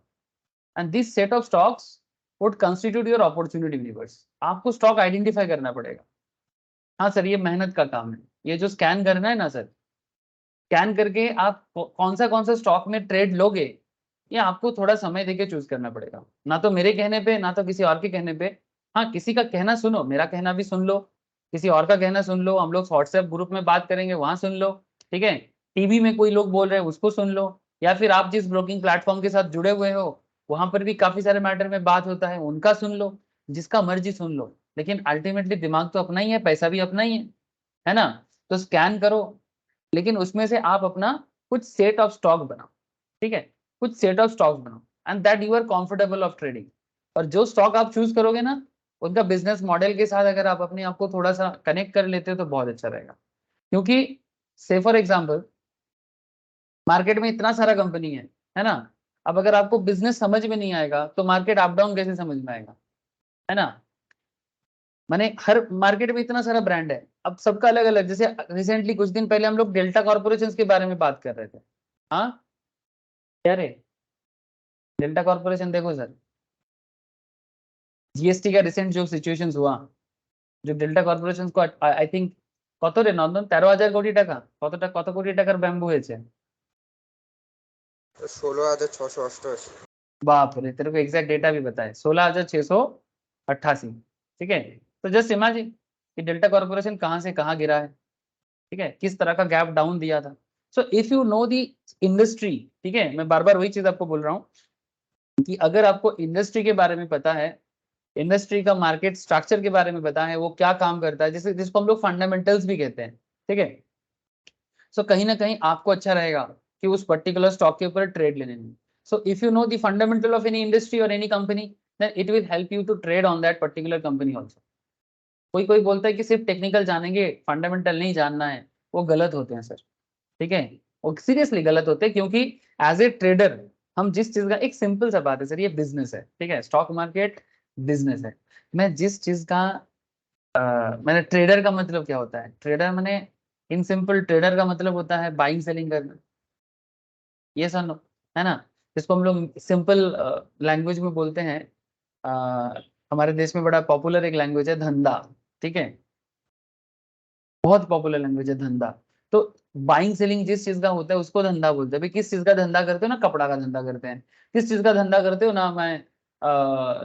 and this set of stocks would constitute your opportunity universe. आपको स्टॉक आइडेंटिफाई करना पड़ेगा। हाँ सर, ये मेहनत का काम है। ये जो स्कैन करना है ना सर, स्कैन करके आप कौन सा स्टॉक में ट्रेड लोगे, ये आपको थोड़ा समय देके चूज करना पड़ेगा। ना तो मेरे कहने पे, ना तो किसी और के कहने पे। हाँ, किसी का कहना सुनो, मेरा कहना भी सुन लो, किसी और का कहना सुन लो, हम लोग व्हाट्सएप ग्रुप में बात करेंगे वहां सुन लो, ठीक है। टीवी में कोई लोग बोल रहे हैं उसको सुन लो, या फिर आप जिस ब्रोकिंग प्लेटफॉर्म के साथ जुड़े हुए हो वहां पर भी काफी सारे मैटर में बात होता है, उनका सुन लो, जिसका मर्जी सुन लो। लेकिन अल्टीमेटली दिमाग तो अपना ही है, पैसा भी अपना ही है ना। तो स्कैन करो, लेकिन उसमें से आप अपना कुछ सेट ऑफ स्टॉक बनाओ, ठीक है, कुछ सेट ऑफ स्टॉक्स बनाओ and that you are comfortable of trading. और जो स्टॉक आप चूज करोगे ना, उनका बिजनेस मॉडल के साथ अगर आप अपने आप को थोड़ा सा कनेक्ट कर लेते हो तो बहुत अच्छा रहेगा। क्योंकि से फॉर एग्जाम्पल मार्केट में इतना सारा कंपनी है ना। अब अगर आपको बिजनेस समझ में नहीं आएगा तो मार्केट अप डाउन कैसे समझ में आएगा, है ना। माने हर मार्केट में इतना सारा ब्रांड है, अब सबका अलग अलग। जैसे रिसेंटली कुछ दिन पहले हम लोग डेल्टा कॉर्पोरेशन के बारे में बात कर रहे थे। हाँ क्या रे, डेल्टा कॉर्पोरेशन देखो सर, जीएसटी का रिसेंट जो सिचुएशन हुआ, जो डेल्टा কর্পোরেশন को आई थिंक কত রে নন্দন 13,000 কোটি টাকা, কত কোটি টাকার ব্যাম্বু হয়েছে? 16,688। बाप रे, तेरे को एग्जैक्ट डेटा भी बताए, 16,688, ठीक है। तो जस्ट इमेजिन कि डेल्टा कॉर्पोरेशन कहाँ से कहाँ गिरा है, ठीक है, किस तरह का गैप डाउन दिया था। सो if you know the industry, ठीक है, मैं बार बार वही चीज आपको बोल रहा हूँ कि अगर आपको इंडस्ट्री के बारे में पता है, इंडस्ट्री का मार्केट स्ट्रक्चर के बारे में पता है, वो क्या काम करता है, जैसे जिसको हम लोग फंडामेंटल्स भी कहते हैं, ठीक है, सो कहीं ना कहीं आपको अच्छा रहेगा कि उस पर्टिकुलर स्टॉक के ऊपर ट्रेड लेने में. So if you know the fundamental of any industry और any company, then it will help you to trade on that particular company also. कोई बोलता है कि सिर्फ टेक्निकल जानेंगे, फंडामेंटल नहीं जानना है, वो गलत होते हैं सर, ठीक है, वो सीरियसली गलत होते हैं, क्योंकि एज ए ट्रेडर हम जिस चीज का, एक सिंपल सा बात है सर, ये बिजनेस है, ठीक है, स्टॉक मार्केट बिजनेस है. मैं जिस चीज का मैंने ट्रेडर का मतलब क्या होता है, ट्रेडर मैंने इन सिंपल ट्रेडर का मतलब होता है बाइंग सेलिंग करना, ये सर है ना, जिसको हम लोग सिंपल लैंग्वेज में बोलते हैं, हमारे देश में बड़ा पॉपुलर एक लैंग्वेज है धंधा, ठीक है, बहुत पॉपुलर लैंग्वेज है धंधा. तो बाइंग सेलिंग जिस चीज का होता है उसको धंधा बोलते हैं. भाई किस चीज का धंधा करते हो ना, कपड़ा का धंधा करते हैं. किस चीज का धंधा करते हो ना, मैं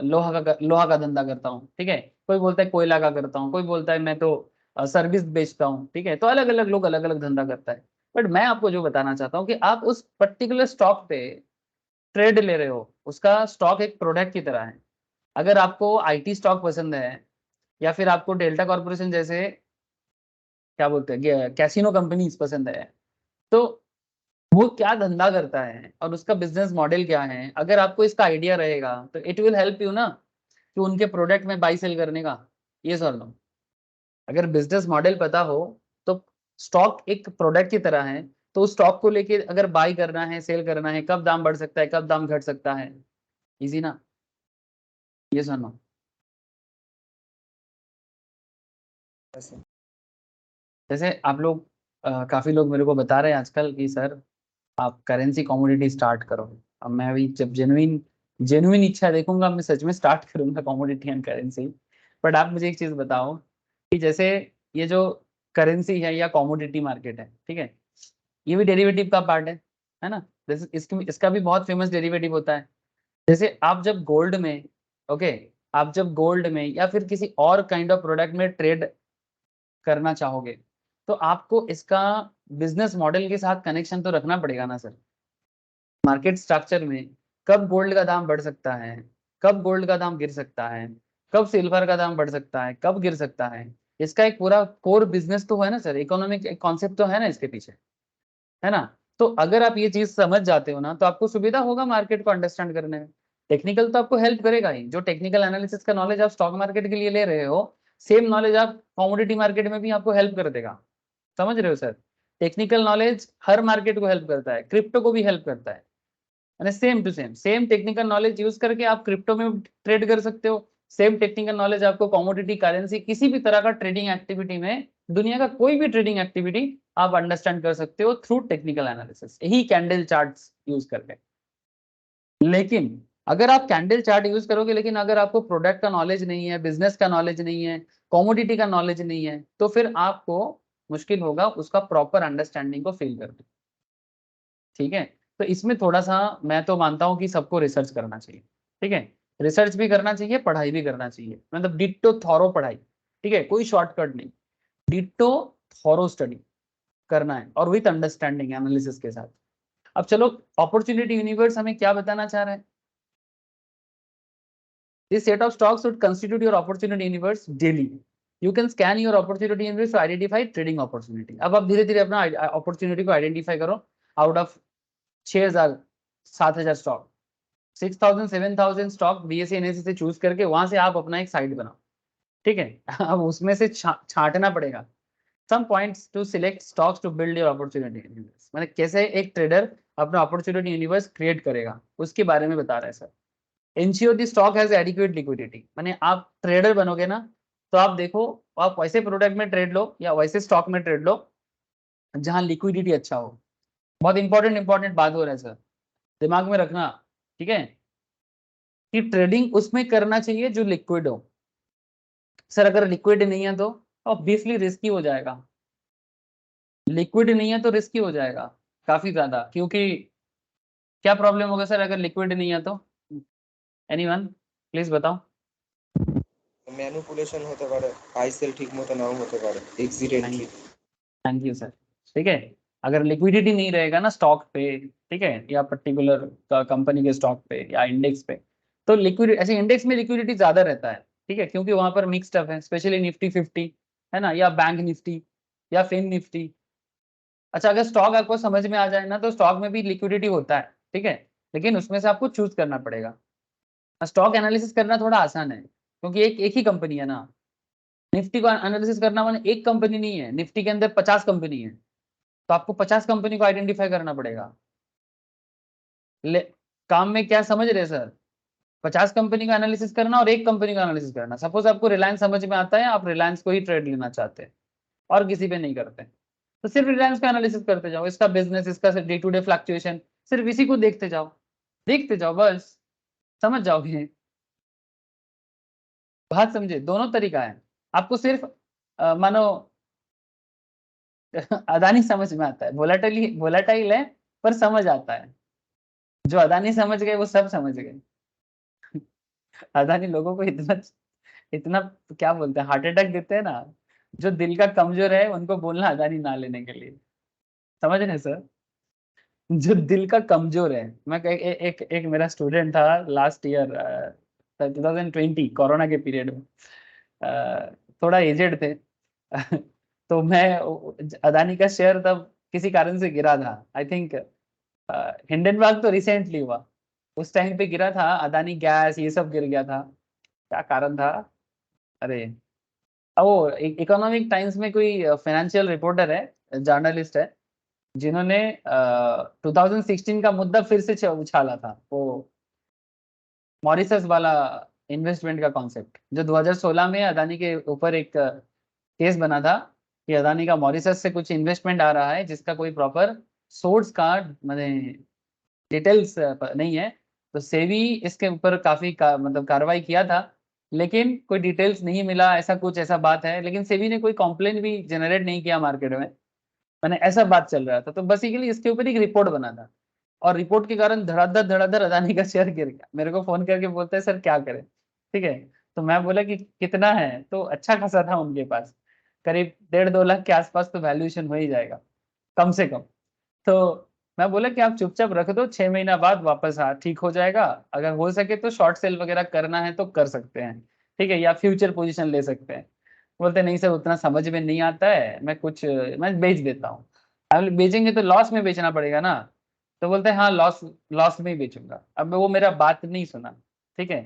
लोहा का धंधा करता हूँ, ठीक है, कोई बोलता है कोयला का करता हूँ, कोई बोलता है मैं तो सर्विस बेचता हूँ, ठीक है, तो अलग अलग लोग अलग अलग धंधा करता है. बट मैं आपको जो बताना चाहता हूँ कि आप उस पर्टिकुलर स्टॉक पे ट्रेड ले रहे हो, उसका स्टॉक एक प्रोडक्ट की तरह है. अगर आपको आईटी स्टॉक पसंद है, या फिर आपको डेल्टा कॉर्पोरेशन जैसे क्या बोलते हैं कैसीनो कंपनीज पसंद है, तो वो क्या धंधा करता है और उसका बिजनेस मॉडल क्या है, अगर आपको इसका आइडिया रहेगा तो इट विल हेल्प यू ना कि उनके प्रोडक्ट में बाई सेल करने का. ये सर नो, अगर बिजनेस मॉडल पता हो तो स्टॉक एक प्रोडक्ट की तरह है, तो उस स्टॉक को लेके अगर बाई करना है, सेल करना है, कब दाम बढ़ सकता है, कब दाम घट सकता है, इजी ना. ये सर नो. ऐसे जैसे आप लोग काफी लोग मेरे को बता रहे हैं आजकल कि सर आप करेंसी कमोडिटी स्टार्ट करो. अब मैं अभी जब जेन्युइन जेन्युइन इच्छा देखूंगा, मैं सच में स्टार्ट करूंगा कमोडिटी एंड करेंसी. बट आप मुझे एक चीज बताओ कि जैसे ये जो करेंसी है या कमोडिटी मार्केट है, ठीक है, ये भी डेरिवेटिव का पार्ट है ना. जैसे इसका भी बहुत फेमस डेरिवेटिव होता है. जैसे आप जब गोल्ड में, ओके, आप जब गोल्ड में या फिर किसी और काइंड ऑफ प्रोडक्ट में ट्रेड करना चाहोगे, तो आपको इसका बिजनेस मॉडल के साथ कनेक्शन तो रखना पड़ेगा ना सर. मार्केट स्ट्रक्चर में कब गोल्ड का दाम बढ़ सकता है, कब गोल्ड का दाम गिर सकता है, कब सिल्वर का दाम बढ़ सकता है, कब गिर सकता है, इसका एक पूरा कोर बिजनेस तो है ना सर, इकोनॉमिक कॉन्सेप्ट तो है ना इसके पीछे, है ना. तो अगर आप ये चीज समझ जाते हो ना, तो आपको सुविधा होगा मार्केट को अंडरस्टैंड करने में. टेक्निकल तो आपको हेल्प करेगा ही, जो टेक्निकल एनालिसिस का नॉलेज आप स्टॉक मार्केट के लिए ले रहे हो, सेम नॉलेज आप कमोडिटी मार्केट में भी आपको हेल्प कर देगा. समझ रहे हो सर. टेक्निकल नॉलेज हर मार्केट को हेल्प करता है, क्रिप्टो को भी हेल्प करता है. Same to same technical knowledge use करके आप क्रिप्टो में ट्रेड कर सकते हो. सेम टेक्निकल नॉलेज आपको कमोडिटी, करेंसी, किसी भी तरह का ट्रेडिंग एक्टिविटी में, दुनिया का कोई भी ट्रेडिंग एक्टिविटी आप अंडरस्टैंड कर सकते हो थ्रू टेक्निकल एनालिसिस, यही कैंडल चार्ट्स यूज करके. लेकिन अगर आप कैंडल चार्ट यूज करोगे, लेकिन अगर आपको प्रोडक्ट का नॉलेज नहीं है, बिजनेस का नॉलेज नहीं है, कमोडिटी का नॉलेज नहीं है, तो फिर आपको मुश्किल होगा उसका प्रॉपर अंडरस्टैंडिंग को फील करना. ठीक है, तो इसमें थोड़ा सा मैं तो मानता हूँ कि सबको रिसर्च करना चाहिए. ठीक है, रिसर्च भी करना चाहिए, पढ़ाई भी करना चाहिए, मतलब डिट्टो थॉरो पढ़ाई. ठीक है, कोई शॉर्टकट नहीं, डिट्टो थॉरो स्टडी करना है, और विथ अंडरस्टैंडिंग एनालिसिस के साथ. अब चलो, अपॉर्चुनिटी यूनिवर्स हमें क्या बताना चाह रहा है. This set of stocks should constitute your opportunity universe daily. You can scan your opportunity universe to identify trading opportunity. अब आप धीरे धीरे अपना अपॉर्चुनिटी को आइडेंटिफाई करो. Out of 6,000 7,000 stock, 6,000 7,000 stock BSE NSE से चूज करके वहां से आप अपना एक साइट बनाओ. ठीक है, अब उसमें से छांटना पड़ेगा some points to select stocks to build your opportunity universe. मैंने कैसे एक ट्रेडर अपना अपॉर्चुनिटी यूनिवर्स क्रिएट करेगा उसके बारे में बता रहा है sir. Ensure the stock has adequate liquidity. माने आप ट्रेडर बनोगे ना, तो आप देखो, आप वैसे प्रोडक्ट में ट्रेड लो या वैसे स्टॉक में ट्रेड लो जहां लिक्विडिटी अच्छा हो. बहुत इंपॉर्टेंट बात हो रहा है सर, दिमाग में रखना. ठीक है, कि ट्रेडिंग उसमें करना चाहिए जो लिक्विड हो. सर अगर लिक्विड नहीं है तो ऑब्वियसली रिस्की हो जाएगा. लिक्विड नहीं है तो रिस्की हो जाएगा काफी ज्यादा, क्योंकि क्या प्रॉब्लम होगा सर अगर लिक्विड नहीं है तो. एनीवन प्लीज बताओ. ম্যানুপুলেশন হতে পারে, বাই সেল ঠিক মতো নাও হতে পারে, exit entry. Thank you sir. ठीक है, अगर लिक्विडिटी नहीं रहेगा ना स्टॉक पे, ठीक है, या पर्टिकुलर कंपनी के स्टॉक पे या इंडेक्स पे, तो लिक्विड ऐसे इंडेक्स में लिक्विडिटी ज्यादा रहता है, ठीक है, क्योंकि वहां पर मिक्स्ड अप है, स्पेशली निफ्टी 50, है ना, या बैंक निफ्टी या फिन निफ्टी। अच्छा, अगर स्टॉक आपको समझ में आ जाए ना, तो स्टॉक में भी लिक्विडिटी होता है, ठीक है, लेकिन उसमें से आपको चूज करना पड़ेगा। स्टॉक एनालिसिस करना थोड़ा आसान है, क्योंकि एक एक ही कंपनी है ना। निफ्टी को एनालिसिस करना माने एक कंपनी नहीं है, निफ्टी के अंदर 50 कंपनी है, तो आपको 50 कंपनी को आइडेंटिफाई करना पड़ेगा। ले काम में क्या समझ रहे सर? 50 कंपनी का एनालिसिस करना और एक कंपनी का एनालिसिस करना। सपोज आपको रिलायंस समझ में आता है, आप रिलायंस को ही ट्रेड लेना चाहते हैं और किसी पे नहीं करते, तो सिर्फ रिलायंस का एनालिसिस करते जाओ, इसका बिजनेस, इसका डे टू डे फ्लक्चुएशन, सिर्फ इसी को देखते जाओ बस, समझ जाओगे। बात समझे? दोनों तरीका है। आपको सिर्फ मानो अदानी समझ में आता है, वोलाटाइल है पर समझ आता है। जो अदानी समझ गए वो सब समझ गए। अदानी लोगों को इतना इतना क्या बोलते हैं, हार्ट अटैक देते हैं ना। जो दिल का कमजोर है उनको बोलना अदानी ना लेने के लिए, समझ रहे हैं सर? जो दिल का कमजोर है, मैं एक मेरा स्टूडेंट था लास्ट ईयर 2020 कोरोना के पीरियड में, थोड़ा एजेड थे। तो मैं अदानी का शेयर तब किसी कारण से गिरा था, आई थिंक हिंडनबर्ग तो रिसेंटली हुआ, उस टाइम पे गिरा था, अदानी गैस ये सब गिर गया था। क्या कारण था? अरे वो इकोनॉमिक टाइम्स में कोई फाइनेंशियल रिपोर्टर है, जर्नलिस्ट है, जिन्होंने 2016 का मुद्दा फिर से उछाला था, वो मॉरिशस वाला इन्वेस्टमेंट का कॉन्सेप्ट, जो 2016 में अदानी के ऊपर एक केस बना था कि अदानी का मॉरिशस से कुछ इन्वेस्टमेंट आ रहा है जिसका कोई प्रॉपर सोर्स का मतलब डिटेल्स नहीं है। तो सेबी इसके ऊपर काफी मतलब कार्रवाई किया था, लेकिन कोई डिटेल्स नहीं मिला, ऐसा कुछ ऐसा बात है, लेकिन सेबी ने कोई कंप्लेन भी जनरेट नहीं किया मार्केट में, मैंने ऐसा बात चल रहा था। तो बेसिकली इसके ऊपर एक रिपोर्ट बना था, और रिपोर्ट के कारण धड़ाधड़ अदानी का शेयर गिर गया। मेरे को फोन करके बोलते हैं सर क्या करें, ठीक है। तो मैं बोला कि कितना है, तो अच्छा खासा था उनके पास, करीब 1.5-2 लाख के आसपास तो वैल्यूएशन हो ही जाएगा कम से कम। तो मैं बोला कि आप चुपचाप रख दो, 6 महीना बाद वापस ठीक हो जाएगा, अगर हो सके तो शॉर्ट सेल वगैरह करना है तो कर सकते हैं, ठीक है, या फ्यूचर पोजीशन ले सकते हैं। बोलते नहीं सर उतना समझ में नहीं आता है, मैं बेच देता हूँ। अब बेचेंगे तो लॉस में बेचना पड़ेगा ना। तो बोलते हैं हाँ लॉस लॉस में ही बेचूंगा। अब वो मेरा बात नहीं सुना, ठीक है,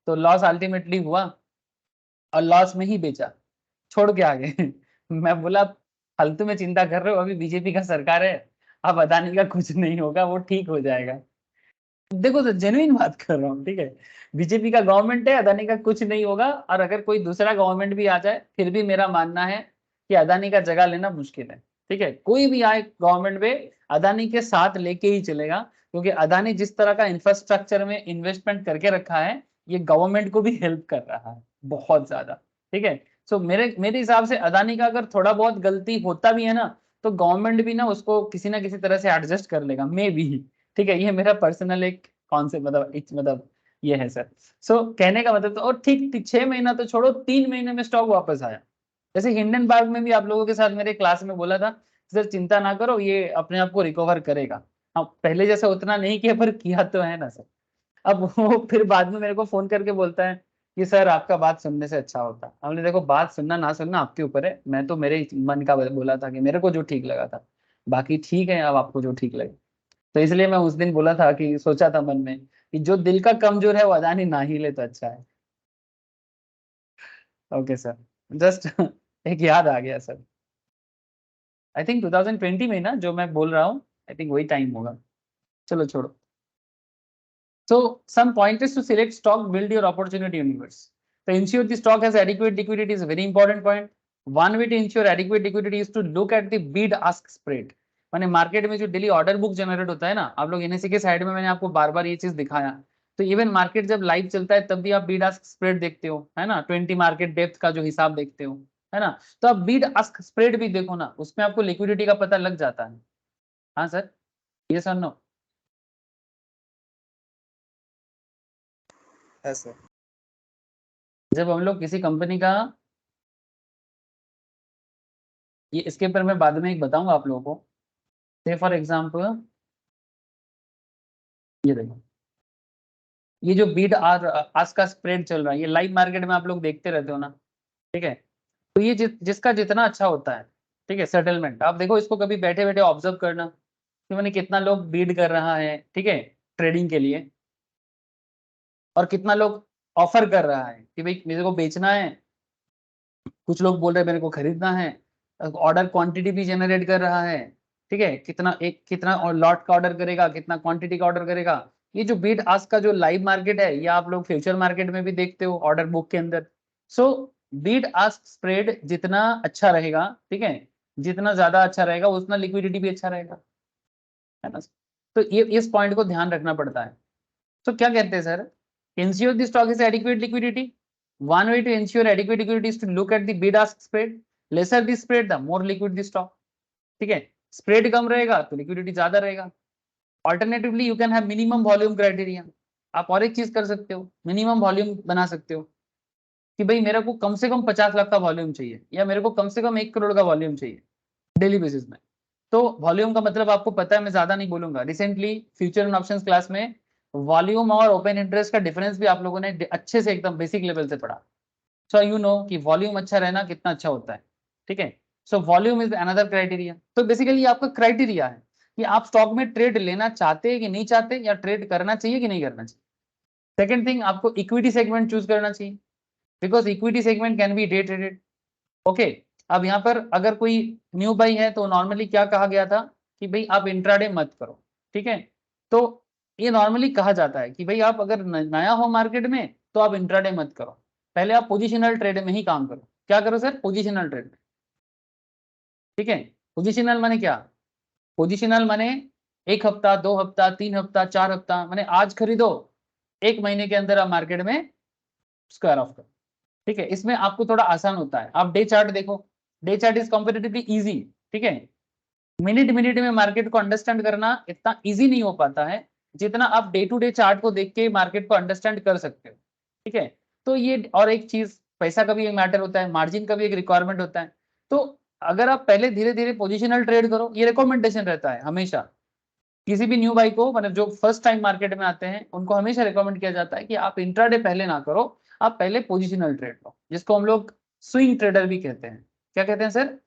तो लॉस अल्टीमेटली हुआ और लॉस में ही बेचा, छोड़ के आ गए। मैं बोला फालतू में चिंता कर रहे हो, अभी बीजेपी का सरकार है, अब अदानी का कुछ नहीं होगा, वो ठीक हो जाएगा। देखो तो जेन्युइन बात कर रहा हूँ, ठीक है, बीजेपी का गवर्नमेंट है, अदानी का कुछ नहीं होगा, और अगर कोई दूसरा गवर्नमेंट भी आ जाए फिर भी मेरा मानना है कि अदानी का जगह लेना मुश्किल है, ठीक है, कोई भी आए गवर्नमेंट में अदानी के साथ लेके ही चलेगा, क्योंकि अदानी जिस तरह का इंफ्रास्ट्रक्चर में इन्वेस्टमेंट करके रखा है, ये गवर्नमेंट को भी हेल्प कर रहा है बहुत ज्यादा, ठीक है। सो मेरे मेरे हिसाब से अदानी का अगर थोड़ा बहुत गलती होता भी है ना, तो गवर्नमेंट भी ना उसको किसी ना किसी तरह से एडजस्ट कर लेगा, मे बी, ठीक है, ये मेरा पर्सनल एक कॉन्सेप्ट, मतलब ये है सर। सो कहने का मतलब, तो और ठीक ठीक 6 महीना तो छोड़ो, 3 महीने में स्टॉक वापस आया। जैसे हिंडनबर्ग में भी आप लोगों के साथ मेरे क्लास में बोला था, सर चिंता ना करो, ये अपने आप को रिकवर करेगा। हाँ पहले जैसा उतना नहीं किया, पर किया तो है ना सर। अब वो फिर बाद में मेरे को फोन करके बोलता है कि सर आपका बात सुनने से अच्छा होता। हमने देखो बात सुनना ना सुनना आपके ऊपर है, मैं तो मेरे मन का बोला था कि मेरे को जो ठीक लगा था, बाकी ठीक है, अब आपको जो ठीक लगे। तो इसलिए मैं उस दिन बोला था कि सोचा था मन में कि जो दिल का कमजोर है वो अदानी ना ही ले तो अच्छा है। ओके सर, जस्ट एक याद आ गया सर। आई थिंक 2020 में ना जो मैं बोल रहा हूँ, आई थिंक वही टाइम होगा। चलो छोड़ो। So some pointers to select stock, build your opportunity universe. To ensure the stock has adequate liquidity is a very important point. One way to ensure adequate liquidity is to look at the bid ask spread. माने market में जो daily order book generate होता है ना, आप लोग NSC के side में मैंने आपको बार बार ये चीज दिखाया। तो इवन मार्केट जब लाइव चलता है तब भी आप बीड आस्क स्प्रेड देखते हो, है ना, 20 मार्केट डेप्थ का जो हिसाब देखते हो, है ना। तो आप बीड आस्क स्प्रेड भी देखो ना, उसमें आपको लिक्विडिटी का पता लग जाता है। हाँ सर, ये सर नो। है सर। जब हम लोग किसी कंपनी का, ये इसके ऊपर मैं बाद में एक बताऊंगा आप लोगों को, से फॉर एग्जाम्पल ये देखो, ये जो बीड आर आज का स्प्रेड चल रहा है, ये लाइव मार्केट में आप लोग देखते रहते हो ना, ठीक है। तो ये जिसका जितना अच्छा होता है, ठीक है, सेटलमेंट, आप देखो इसको कभी बैठे बैठे ऑब्जर्व करना कि मैंने कितना लोग बीड कर रहा है, ठीक है, ट्रेडिंग के लिए, और कितना लोग ऑफर कर रहा है कि भाई मेरे को बेचना है, कुछ लोग बोल रहे हैं मेरे को खरीदना है, ऑर्डर क्वांटिटी भी जनरेट कर रहा है, ठीक है, कितना और लॉट का ऑर्डर करेगा, कितना क्वांटिटी का ऑर्डर करेगा। ये जो बीड आस्क का जो लाइव मार्केट है, ये आप लोग फ्यूचर मार्केट में भी देखते हो ऑर्डर बुक के अंदर। सो बीड आस्क स्प्रेड जितना अच्छा रहेगा, ठीक है, जितना ज्यादा अच्छा रहेगा उतना लिक्विडिटी भी अच्छा रहेगा, है ना। तो ये इस पॉइंट को ध्यान रखना पड़ता है। तो क्या कहते हैं sir, ensure the stock is adequate liquidity, one way to ensure adequate liquidity is to look at the bid ask spread, lesser the spread the more liquid the stock, ठीक है, स्प्रेड कम रहेगा तो लिक्विडिटी ज्यादा रहेगा। Alternatively you can have minimum volume criteria, आप और एक चीज कर सकते हो, मिनिमम वॉल्यूम बना सकते हो कि भाई मेरे को कम से कम 50 लाख का वॉल्यूम चाहिए, या मेरे को कम से कम 1 करोड़ का वॉल्यूम चाहिए डेली बेसिस में। तो वॉल्यूम का मतलब आपको पता है, मैं ज्यादा नहीं बोलूंगा, recently future and options class में वॉल्यूम और ओपन इंटरेस्ट का डिफरेंस भी आप लोगों ने अच्छे से एकदम बेसिक लेवल से पढ़ा। सो यू नो कि वॉल्यूम अच्छा रहना कितना अच्छा होता है, ठीक है। So volume is another criteria. तो बेसिकली आपका क्राइटेरिया है कि आप स्टॉक में ट्रेड लेना चाहते हैं कि नहीं चाहते, या ट्रेड करना चाहिए कि नहीं करना चाहिए। सेकंड थिंग, आपको इक्विटी सेगमेंट चूज करना चाहिए, because equity segment can be day traded. Okay, अब यहाँ पर अगर कोई न्यू बाई है तो नॉर्मली क्या कहा गया था कि भाई आप इंट्राडे मत करो, ठीक है। तो ये नॉर्मली कहा जाता है कि भाई आप अगर नया हो मार्केट में तो आप इंट्राडे मत करो, पहले आप पोजिशनल ट्रेड में ही काम करो। क्या करो सर, पोजिशनल ट्रेड में, ठीक है। पोजिशनल माने क्या, पोजिशनल माने 1 हफ्ता, 2 हफ्ता, 3 हफ्ता, 4 हफ्ता, माने आज खरीदो, 1 महीने के अंदर आप मार्केट में स्क्वायर ऑफ करो, ठीक है। इसमें आपको थोड़ा आसान होता है। आप डे चार्ट देखो, day chart is comparatively easy, ठीक है। मिनट मिनट में मार्केट को अंडरस्टैंड करना इतना इजी नहीं हो पाता है जितना आप डे टू डे चार्ट को देख के मार्केट को अंडरस्टैंड कर सकते हो, ठीक है। तो ये और एक चीज, पैसा का भी एक मैटर होता है, मार्जिन का भी एक रिक्वायरमेंट होता है। तो अगर आप पहले धीरे धीरे पोजिशनल ट्रेड करो, ये रिकमेंडेशन रहता है हमेशा किसी भी न्यू बाई को, मतलब जो फर्स्ट टाइम मार्केट में आते हैं उनको हमेशा रिकमेंड किया जाता है कि आप इंट्राडे पहले ना करो, आप पहले पोजिशनल ट्रेड लो, जिसको हम लोग स्विंग ट्रेडर भी कहते हैं। क्या कहते हैं सर,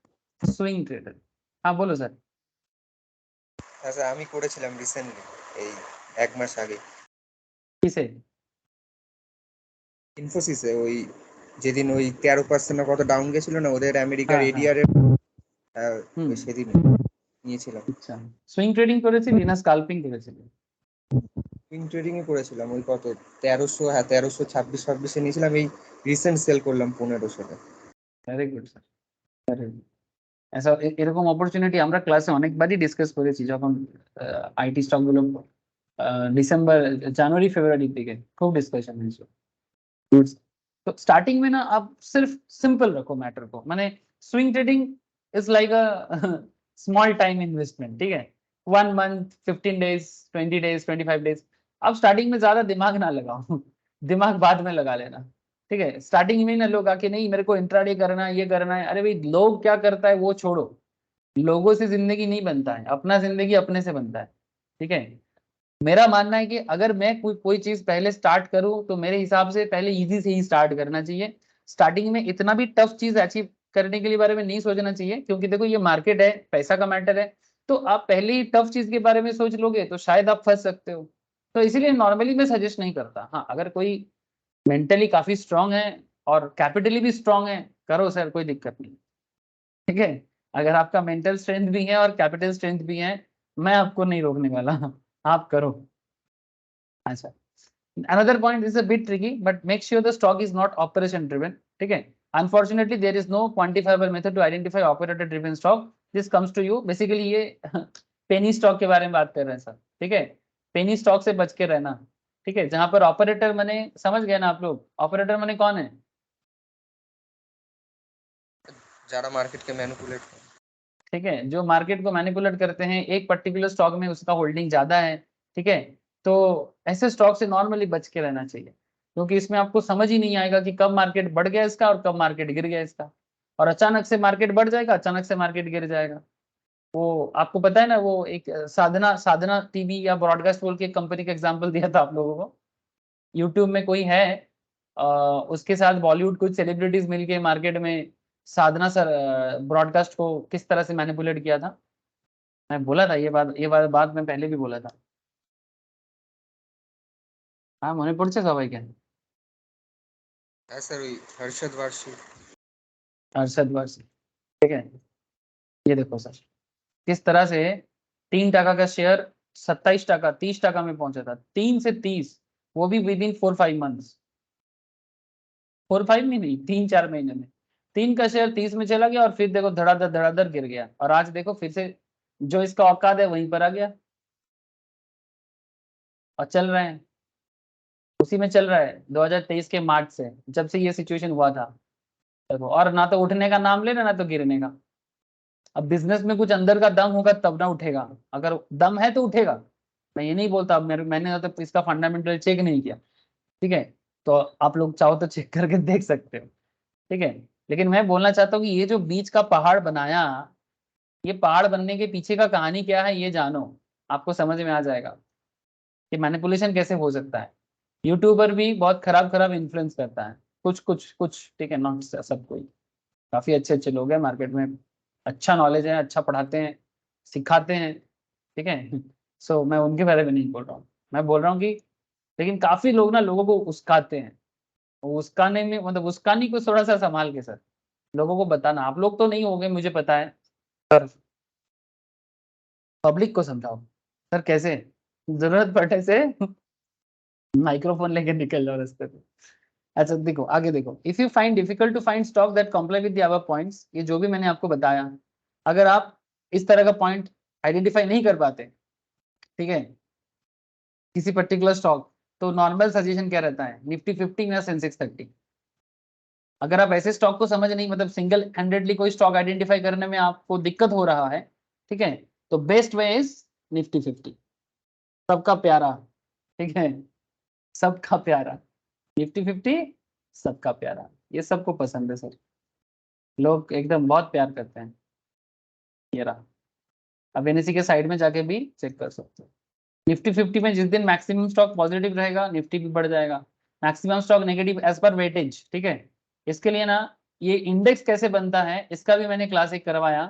स्विंग ट्रेडर। हाँ बोलो सर। আচ্ছা আমি করেছিলাম রিসেন্টলি এই 1 মাস আগে किसे, ইনফোসিসে ওই যেদিন ওই 13% না কত ডাউন গেছিল না ওদের আমেরিকার हाँ हाँ এডিআর এর হুম, ওই সেদিন নিয়েছিলাম। আচ্ছা, সুইং ট্রেডিং করেছিলি না স্কাল্পিং করেছিলি? সুইং ট্রেডিং এ করেছিলাম ওই কত 1300, হ্যাঁ 1326 নিয়েছিলাম, এই রিসেন্ট সেল করলাম 1500-তে। Very good sir, very good. এরকম অপরচুনিটি আমরা ক্লাসে অনেকবারই ডিসকাস করেছি, যখন আইটি স্টক গুলো ডিসেম্বর, জানুয়ারি, ফেব্রুয়ারির দিকে খুব ডিসকাশন হয়েছিল। Good. तो स्टार्टिंग में ना आप सिर्फ सिंपल रखो मैटर को, माने swing trading is like a small time investment, ठीक है। 1 मंथ, 15 डेज, 20 डेज, 25 डेज। आप स्टार्टिंग में ज्यादा दिमाग ना लगाओ, दिमाग बाद में लगा लेना, ठीक है। स्टार्टिंग में ना लोग आके नहीं मेरे को इंट्राडे करना है, ये करना है, अरे भाई लोग क्या करता है वो छोड़ो, लोगों से जिंदगी नहीं बनता है, अपना जिंदगी अपने से बनता है, ठीक है। मेरा मानना है कि अगर मैं कोई चीज पहले स्टार्ट करूं तो मेरे हिसाब से पहले इजी से ही स्टार्ट करना चाहिए। स्टार्टिंग में इतना भी टफ चीज अचीव करने के लिए बारे में नहीं सोचना चाहिए, क्योंकि देखो ये मार्केट है, पैसा का मैटर है। तो आप पहले ही टफ चीज के बारे में सोच लोगे तो शायद आप फंस सकते हो। तो इसीलिए नॉर्मली मैं सजेस्ट नहीं करता। हाँ, अगर कोई मेंटली काफी स्ट्रांग है और कैपिटली भी स्ट्रांग है, करो सर, कोई दिक्कत नहीं, ठीक है। अगर आपका मेंटल स्ट्रेंथ भी है और कैपिटल स्ट्रेंथ भी है, मैं आपको नहीं रोकने वाला, आप करो। अच्छा, another point is a bit tricky, but make sure the stock is not operation driven, ठीक है। Unfortunately there is no quantifiable method to identify operator driven stock, this comes to you basically। ये penny stock के बारे में बात कर रहे हैं सर, ठीक है। पेनी स्टॉक से बच के रहना, ठीक है, जहां पर ऑपरेटर मने, समझ गए ना आप लोग, ऑपरेटर मने कौन है, যারা মার্কেটকে ম্যানিপুলেট করে। ठीक है, जो मार्केट को मैनिपुलेट करते हैं, एक पर्टिकुलर स्टॉक में उसका होल्डिंग ज्यादा है, ठीक है। तो ऐसे स्टॉक से नॉर्मली बच के रहना चाहिए, क्योंकि इसमें आपको समझ ही नहीं आएगा कि कब मार्केट बढ़ गया इसका और कब मार्केट गिर गया इसका, और अचानक से मार्केट बढ़ जाएगा, अचानक से मार्केट गिर जाएगा। वो आपको पता है ना, वो एक साधना टीवी या ब्रॉडकास्ट बोल के कंपनी का एग्जांपल दिया था आप लोगों को। यूट्यूब में कोई है, उसके साथ बॉलीवुड कुछ सेलिब्रिटीज मिलके मार्केट में साधना सर ब्रॉडकास्ट को किस तरह से मैनिपुलेट किया था। मैं बोला था ये बात मैं पहले भी बोला था। हाँ মনে পড়ছে সবাইকে? হ্যাঁ স্যার, ওই হর্ষদ বার্ষিক। अरशद वर्ष, ठीक है। ये देखो सर, किस तरह से 3 टका का शेयर 27 टका 30 टका में पहुंचा था, 3 से 30, वो भी विद इन 4-5 मंथ्स। 4-5 में नहीं, 3-4 महीने में 3 का शेयर 30 में चला गया और फिर देखो धड़ाधड़ गिर गया, और आज देखो फिर से जो इसका औकात है वहीं पर आ गया और चल रहे हैं, उसी में चल रहा है 2023 के मार्च से, जब से ये सिचुएशन हुआ था देखो। और ना तो उठने का नाम ले रहा, ना तो गिरने का। अब बिजनेस में कुछ अंदर का दम होगा तब ना उठेगा, अगर दम है तो उठेगा। मैं ये नहीं बोलता, अब मैंने तो इसका फंडामेंटल चेक नहीं किया, ठीक है। तो आप लोग चाहो तो चेक करके देख सकते हो, ठीक है। लेकिन मैं बोलना चाहता हूँ कि ये जो बीच का पहाड़ बनाया, ये पहाड़ बनने के पीछे का कहानी क्या है ये जानो, आपको समझ में आ जाएगा कि मैनिपुलेशन कैसे हो सकता है। यूट्यूबर भी बहुत खराब खराब इन्फ्लुएंस करता है, कुछ, ठीक है, नॉट सब कोई। काफी अच्छे अच्छे लोग हैं मार्केट में, अच्छा नॉलेज है, अच्छा पढ़ाते हैं, सिखाते हैं, ठीक है। सो मैं उनके बारे में नहीं बोल रहा हूँ, मैं बोल रहा हूँ कि लेकिन काफी लोग ना लोगों को उस्काते हैं। उस्काने में मतलब उस्कानी को थोड़ा सा संभाल के सर, लोगों को बताना। आप लोग तो नहीं होंगे मुझे पता है, पर पब्लिक को समझाओ सर कैसे, जरूरत पड़ने से माइक्रोफोन लेके निकल जाओ रास्ते पे। अच्छा देखो आगे देखो, if you find difficult to find stock that comply with the above points, ये जो भी मैंने आपको बताया, अगर आप इस तरह का पॉइंट आइडेंटिफाई नहीं कर पाते, ठीक है, किसी पर्टिकुलर स्टॉक, तो नॉर्मल सजेशन क्या रहता है, निफ्टी 50 या सेंसेक्स 30। अगर आप ऐसे स्टॉक को समझ नहीं, मतलब सिंगल हैंडेडली कोई स्टॉक आइडेंटिफाई करने में आपको दिक्कत हो रहा है, ठीक है, तो बेस्ट वे इज निफ्टी 50, सबका प्यारा, ठीक है, सबका प्यारा निफ्टी 50, सबका प्यारा, ये सबको पसंद है सर, लोग एकदम बहुत प्यार करते हैं। ये रहा, अब एनएससी के साइड में जाके भी चेक कर सकते हो। निफ्टी 50 में जिस दिन मैक्सिमम स्टॉक पॉजिटिव रहेगा निफ्टी भी बढ़ जाएगा, maximum stock negative as per weightage, ठीक है। इसके लिए ना ये इंडेक्स कैसे बनता है इसका भी मैंने क्लास एक करवाया,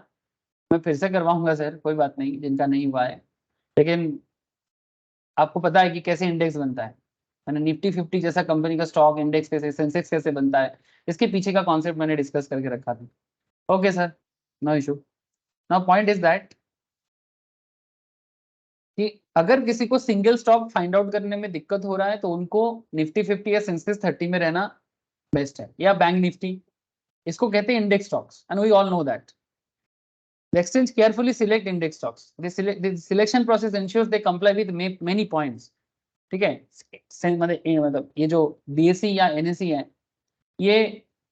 मैं फिर से करवाऊंगा सर, कोई बात नहीं जिनका नहीं हुआ है, लेकिन आपको पता है कि कैसे इंडेक्स बनता है। मैंने निफ्टी 50 जैसा कंपनी का स्टॉक इंडेक्स कैसे, सेंसेक्स कैसे बनता है, इसके पीछे का कॉन्सेप्ट मैंने डिस्कस करके रखा था। Okay sir, no issue. Now point is that कि अगर किसी को सिंगल स्टॉक फाइंड आउट करने में दिक्कत हो रहा है तो उनको निफ्टी 50 या सेंसेक्स 30 में रहना बेस्ट है, या बैंक निफ्टी, इसको कहते हैं index stocks and we all know that. The exchange carefully select index stocks. The selection process ensures they comply with many points. ठीक है, मतलब ये जो बीएसई या एनएसई है, ये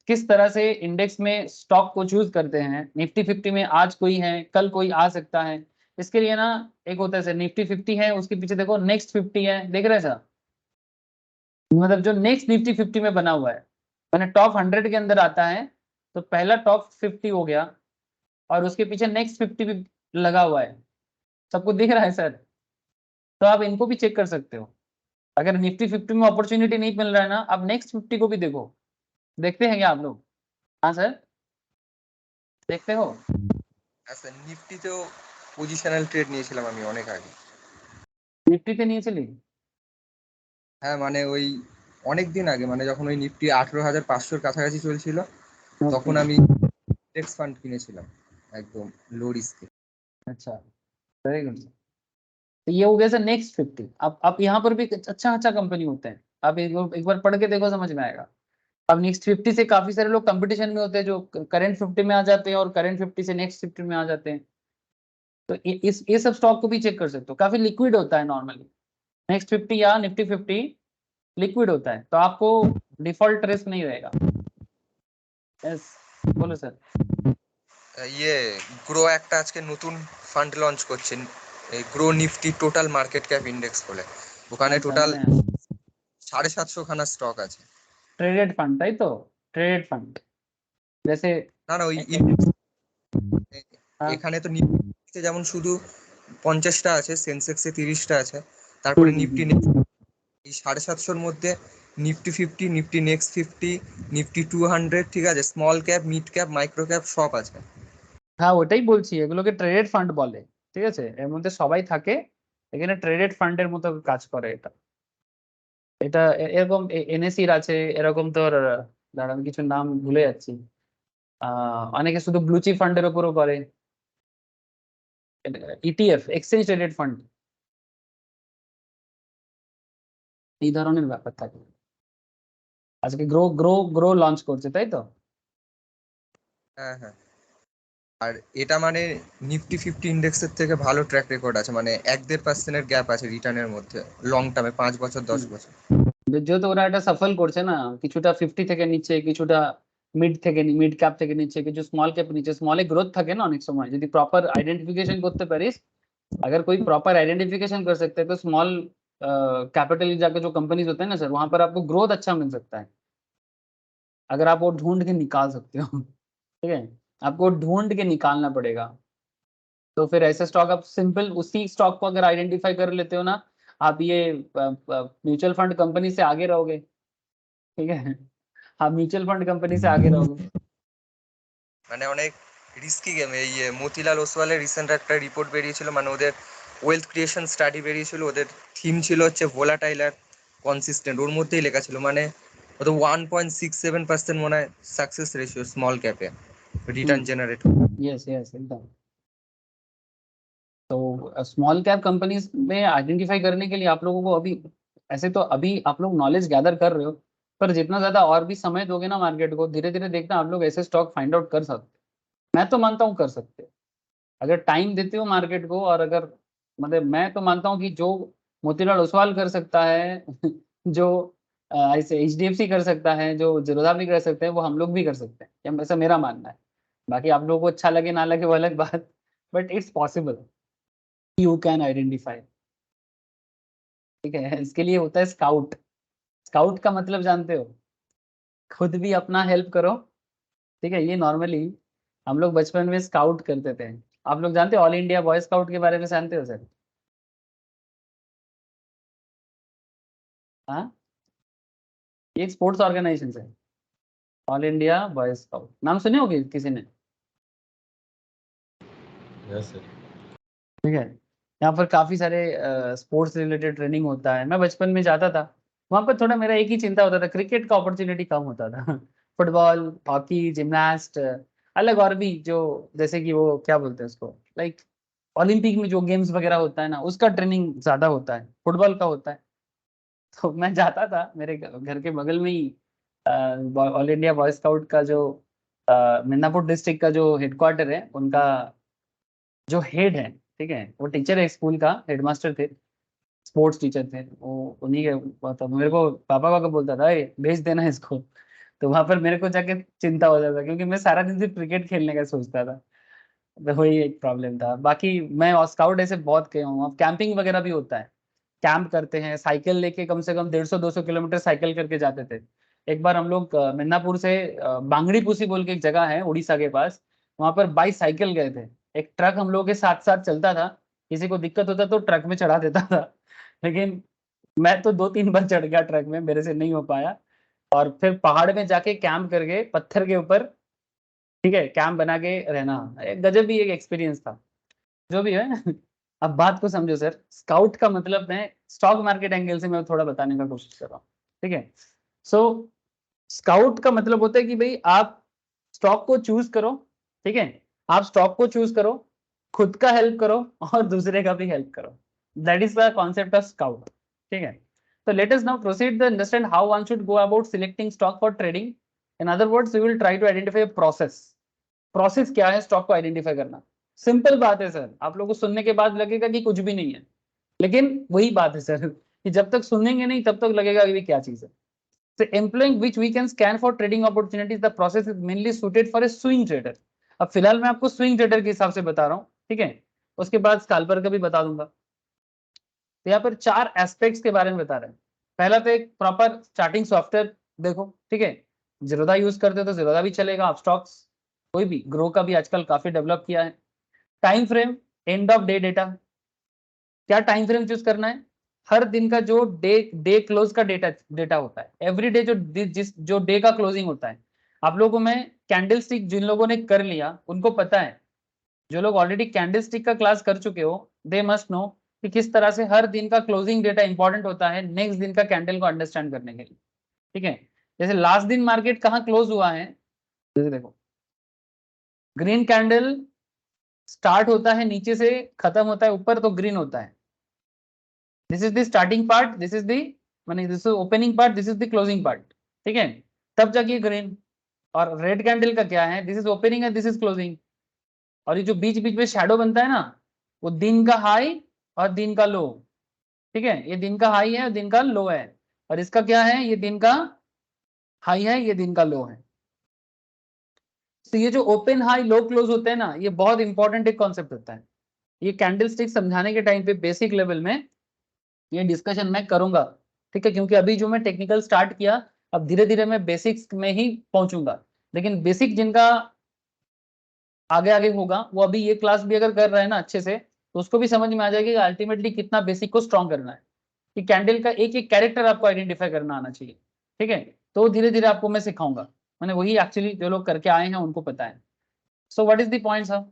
किस तरह से इंडेक्स में स्टॉक को चूज करते हैं। निफ्टी 50 में आज कोई है, कल कोई आ सकता है, इसके लिए ना एक होता है सर, निफ्टी 50 है, उसके पीछे देखो नेक्स्ट 50 है, देख रहे हैं सर, मतलब जो नेक्स्ट निफ्टी 50 में बना हुआ है, मैंने टॉप 100 के अंदर आता है, तो पहला टॉप 50 हो गया और उसके पीछे नेक्स्ट 50 भी लगा हुआ है, सबको दिख रहा है सर। तो आप इनको भी चेक कर सकते हो, अगर निफ्टी 50 में अपॉर्चुनिटी नहीं मिल रहा है ना, आप नेक्स्ट 50 को भी देखो। देखते हैं क्या आप लोग? हाँ सर, देखते हो? আচ্ছা, নিফটিতেও পজিশনাল ট্রেড নিয়েছিলাম আমি অনেক আগে। নিফটিতে নিয়ে চলি? হ্যাঁ মানে ওই অনেক দিন আগে, মানে যখন ওই নিফটি 18,500-র কাছাকাছি চলছিল, তখন আমি ইন্ডেক্স ফান্ড কিনেছিলাম একদম লো রিস্কে। अच्छा, वेरी गुड। तो ये हो गया सर नेक्स्ट 50। अब आप यहाँ पर भी अच्छा अच्छा कंपनी होते हैं, आप एक बार पढ़ के देखो, समझ में आएगा। अब नेक्स्ट 50 से काफी सारे लोग कंपटीशन में होते हैं, जो करंट 50 में आ जाते हैं और करंट 50 से नेक्स्ट 50 में आ जाते हैं। तो ये सब स्टॉक को भी चेक कर सकते हो, काफी लिक्विड होता है नॉर्मली नेक्स्ट 50 या निफ्टी 50, लिक्विड होता है, तो आपको डिफॉल्ट रिस्क नहीं रहेगा। यस, बोलो सर। ইয়ে গ্রো একটা আজকে নতুন ফান্ড লঞ্চ করছেন, এই grow Nifty total market cap index বলে। ওখানে अच्छा, টোটাল मैंने 750 খানা স্টক আছে। ट्रेडेड फंड, তাই তো? ट्रेडेड फंड जैसे না না, ওই हाँ, এখানে তো নিফটি যেমন শুধু 50টা আছে, সেন্সেক্সে 30টা আছে, তারপরে নিফটি এই 750-র মধ্যে নিফটি 50, নিফটি নেক্সট 50, নিফটি 200, ঠিক আছে, small cap, mid cap, micro cap সব আছে। হ্যাঁ ওটাই বলছি, এগুলোকে ট্রেডেড ফান্ড বলে, ঠিক আছে, এর মধ্যে সবাই থাকে, এখানে ট্রেডেড ফান্ডের মতো কাজ করে এটা। এটা এরকম এনএসির আছে, এরকম তোর দাঁড়া আমি কিছু নাম ভুলে যাচ্ছি, অনেকে শুধু ব্লু চিপ ফান্ডের উপরও করে, ইটিএফ এক্সচেঞ্জ ট্রেডেড ফান্ড, এই ধরনের ব্যাপার থাকে। আজকে গ্রো গ্রো গ্রো লঞ্চ করছে তাই তো? হ্যাঁ হ্যাঁ। আর এটা মানে নিফটি 50 ইন্ডেক্সের থেকে ভালো ট্র্যাক রেকর্ড আছে, মানে 1-1.5% গ্যাপ আছে রিটার্নের মধ্যে লং টার্মে, 5 বছর 10 বছর। যেহেতু ওরা এটা সফল করছে না, কিছুটা 50 থেকে নিচে, কিছুটা মিড ক্যাপ থেকে নিচে, কিছু স্মল ক্যাপ নিচে, স্মলে গ্রোথ থাকে না অনেক সময়, যদি प्रॉपर आइडेंटिफिकेशन করতে পারিস, अगर कोई प्रॉपर आइडेंटिफिकेशन कर सकते हैं तो स्मॉल कैपिटल जाके जो कंपनीज होते हैं ना सर, वहां पर आपको ग्रोथ अच्छा मिल सकता है, अगर आप वो ढूंढ के निकाल सकते हो। ठीक है, आपको ढूंढ के निकालना पड़ेगा, तो फिर ऐसे स्टॉक आप सिंपल उसी स्टॉक को अगर आइडेंटिफाई कर लेते हो ना, आप ये म्यूचुअल फंड कंपनी से आगे रहोगे, ठीक है, आप म्यूचुअल फंड कंपनी से आगे रहोगे। মানে অনেক রিস্কি গেম। এই মতিলাল ওসওয়ালের রিসেন্ট একটা রিপোর্ট বেরিয়েছিল, মানে ওদের ওয়েলথ ক্রিয়েশন স্টাডি বেরিয়েছিল, ওদের থিম ছিল হচ্ছে ভোলাটাইল আর কনসিস্টেন্ট, ওর মধ্যেই লেখা ছিল মানে ওদের 1.67% মনে হয় সাকসেস রেশিও স্মল ক্যাপে রিটার্ন জেনারেট। यस यस एकदम। तो स्मॉल कैप कंपनीज में आइडेंटिफाई करने के लिए आप लोगों को अभी, ऐसे तो अभी आप लोग नॉलेज गैदर कर रहे हो, पर जितना ज्यादा और भी समय दोगे ना मार्केट को, धीरे धीरे देखना आप लोग ऐसे स्टॉक फाइंड आउट कर सकते हो। मैं तो मानता हूँ कर सकते हो, अगर टाइम देते हो मार्केट को, और अगर मतलब मैं तो मानता हूँ कि जो मोतीलाल ओसवाल कर सकता है जो ऐसे एचडीएफसी कर सकता है, जो जिरोधा भी कर सकते हैं, वो हम लोग भी कर सकते हैं, ऐसा मेरा मानना है। बाकी आप लोगों को अच्छा लगे ना लगे वो अलग बात, but it's possible, you can identify. ठीक है, इसके लिए होता है स्काउट। स्काउट का मतलब जानते हो, खुद भी अपना हेल्प करो, ठीक है, ये नॉर्मली हम लोग बचपन में स्काउट करते थे। आप लोग जानते हो ऑल इंडिया बॉय स्काउट के बारे में, जानते हो सर? हाँ, ये एक स्पोर्ट्स ऑर्गेनाइजेशन है, ऑल इंडिया बॉय स्काउट, नाम सुने होगे किसी ने? Yes sir. ठीक है, यहाँ पर काफी सारे स्पोर्ट्स रिलेटेड ट्रेनिंग होता है। मैं बचपन में जाता था, वहां पर थोड़ा मेरा एक ही चिंता होता था, क्रिकेट का अपॉर्चुनिटी कम होता था। फुटबॉल, हॉकी, जिम्नास्ट, अलग और भी जो, जैसे कि वो क्या बोलते हैं उसको, लाइक ओलंपिक में जो गेम्स वगैरह होता है ना, उसका ट्रेनिंग ज्यादा होता है, फुटबॉल का होता है। तो मैं जाता था, मेरे घर के बगल में ही ऑल इंडिया बॉय स्काउट का जो मिदनापुर डिस्ट्रिक्ट का जो हेडक्वार्टर है, उनका जो हेड है, ठीक है, वो टीचर है, स्कूल का हेडमास्टर थे, स्पोर्ट्स टीचर थे वो, उन्हीं के, मतलब मेरे को पापा पापा बोलता था, "ए, भेज देना इसको।" तो वहां पर मेरे को जाके चिंता हो जाता, क्योंकि मैं सारा दिन सिर्फ क्रिकेट खेलने का सोचता था, तो वही एक प्रॉब्लम था। बाकी मैं स्काउट ऐसे बहुत गया हूँ। अब कैंपिंग वगैरह भी होता है, कैंप करते हैं, साइकिल लेके कम से कम 150-200 किलोमीटर साइकिल करके जाते थे। एक बार हम लोग मिदनापुर से बांगड़ी पुसी बोल के एक जगह है उड़ीसा के पास, वहां पर बाई साइकिल गए थे। एक ट्रक हम लोग के साथ साथ चलता था, किसी को दिक्कत होता तो ट्रक में चढ़ा देता था, लेकिन मैं तो 2-3 बार चढ़ गया ट्रक में, मेरे से नहीं हो पाया। और फिर पहाड़ में जाके कैंप करके पत्थर के ऊपर, ठीक है, कैंप बना के रहना, एक गजब भी एक एक्सपीरियंस था। जो भी है, अब बात को समझो सर, स्काउट का मतलब मैं स्टॉक मार्केट एंगल से मैं थोड़ा बताने का कोशिश कर रहा हूँ, ठीक है। सो स्काउट का मतलब होता है कि भाई आप स्टॉक को चूज करो, ठीक है, आप स्टॉक को चूज करो, खुद का हेल्प करो और दूसरे का भी हेल्प करो, that is the concept of scout, ठीक है। So let us now proceed to understand how one should go about selecting stock for trading. In other words, we will try to identify a process. Process क्या है stock को identify करना? Simple बात है sir, आप लोगों को सुनने के बाद लगेगा कि कुछ भी नहीं है, लेकिन वही बात है सर कि जब तक सुनेंगे नहीं तब तक लगेगा कि क्या चीज है। So employing which we can scan for trading opportunities, the process is mainly suited for a swing trader. अब फिलहाल मैं आपको स्विंग ट्रेडर के हिसाब से बता रहा हूँ, ठीक है, उसके बाद स्कैल्पर का भी बता दूंगा। तो यहाँ पर 4 एस्पेक्ट्स के बारे में बता रहे हैं। पहला तो एक प्रॉपर चार्टिंग सॉफ्टवेयर देखो, ठीक है, जिरोधा यूज करते हो तो जिरोधा भी चलेगा, आप स्टॉक्स कोई भी, ग्रो का भी आजकल काफी डेवलप किया है। Time frame, end of day data. क्या टाइम फ्रेम चूज करना है? हर दिन का जो डे क्लोज का डेटा होता है, एवरी डे जो डे का क्लोजिंग होता है। आप लोगों में कैंडल स्टिक जिन लोगों ने कर लिया उनको पता है, जो लोग ऑलरेडी कैंडल स्टिक का क्लास कर चुके हो दे मस्ट नो कि किस तरह से हर दिन का क्लोजिंग डेटा इंपॉर्टेंट होता है नेक्स्ट दिन का कैंडल को अंडरस्टैंड करने के लिए। ठीक है, जैसे लास्ट दिन मार्केट कहाँ क्लोज हुआ है, जैसे देखो ग्रीन कैंडल स्टार्ट होता है नीचे से, खत्म होता है ऊपर, तो ग्रीन होता है। This is the starting part, this is the माने this is opening part, this is the closing part. ठीक है, तब जाके ग्रीन। और रेड कैंडल का क्या है, दिस इज ओपनिंग है, दिस इज क्लोजिंग। और ये जो बीच बीच में शैडो बनता है ना, वो दिन का हाई और दिन का लो। ठीक है, ये दिन का हाई है और दिन का लो है, और इसका क्या है, ये दिन का हाई है, ये दिन का लो है। तो ये जो ओपन हाई लो क्लोज होते हैं ना, ये बहुत इंपॉर्टेंट एक कॉन्सेप्ट होता है। ये कैंडल स्टिक समझाने के टाइम पे बेसिक लेवल में ये डिस्कशन मैं करूंगा। ठीक है, क्योंकि अभी जो मैं टेक्निकल स्टार्ट किया, अब धीरे धीरे मैं बेसिक्स में ही पहुंचूंगा। लेकिन बेसिक जिनका आगे आगे होगा वो अभी ये क्लास भी अगर कर रहे हैं ना अच्छे से, तो उसको भी समझ में आ जाएगी कि अल्टीमेटली कितना बेसिक को स्ट्रॉन्ग करना है, कि कैंडल का एक एक कैरेक्टर आपको आइडेंटिफाई करना आना चाहिए। ठीक है, तो धीरे धीरे आपको मैं सिखाऊंगा। मैंने वही एक्चुअली जो लोग करके आए हैं उनको पता है। So what is the point sir?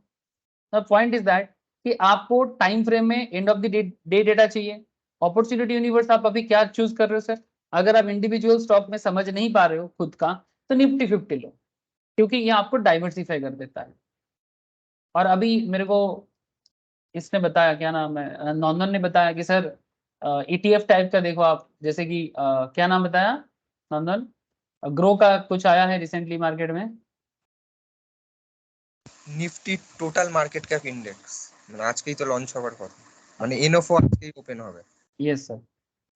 The point is that कि आपको टाइम फ्रेम में end of the day data चाहिए। अपॉर्चुनिटी यूनिवर्स आप अभी क्या चूज कर रहे हो सर? अगर आप इंडिविजुअल स्टॉक में समझ नहीं पा रहे हो खुद का, तो निफ्टी 50 लो, क्योंकि ये आपको डाइवर्सिफाई कर देता है। और अभी मेरे को इसने बताया, क्या नाम है, नॉनन ने बताया कि सर ईटीएफ टाइप का देखो आप, जैसे कि क्या नाम बताया नॉनन, ग्रो का कुछ आया है रिसेंटली मार्केट में। Nifty total market cap index মানে আজকেই তো লঞ্চ হবার কথা, মানে এনএফও আজকেই ওপেন হবে। यस सर,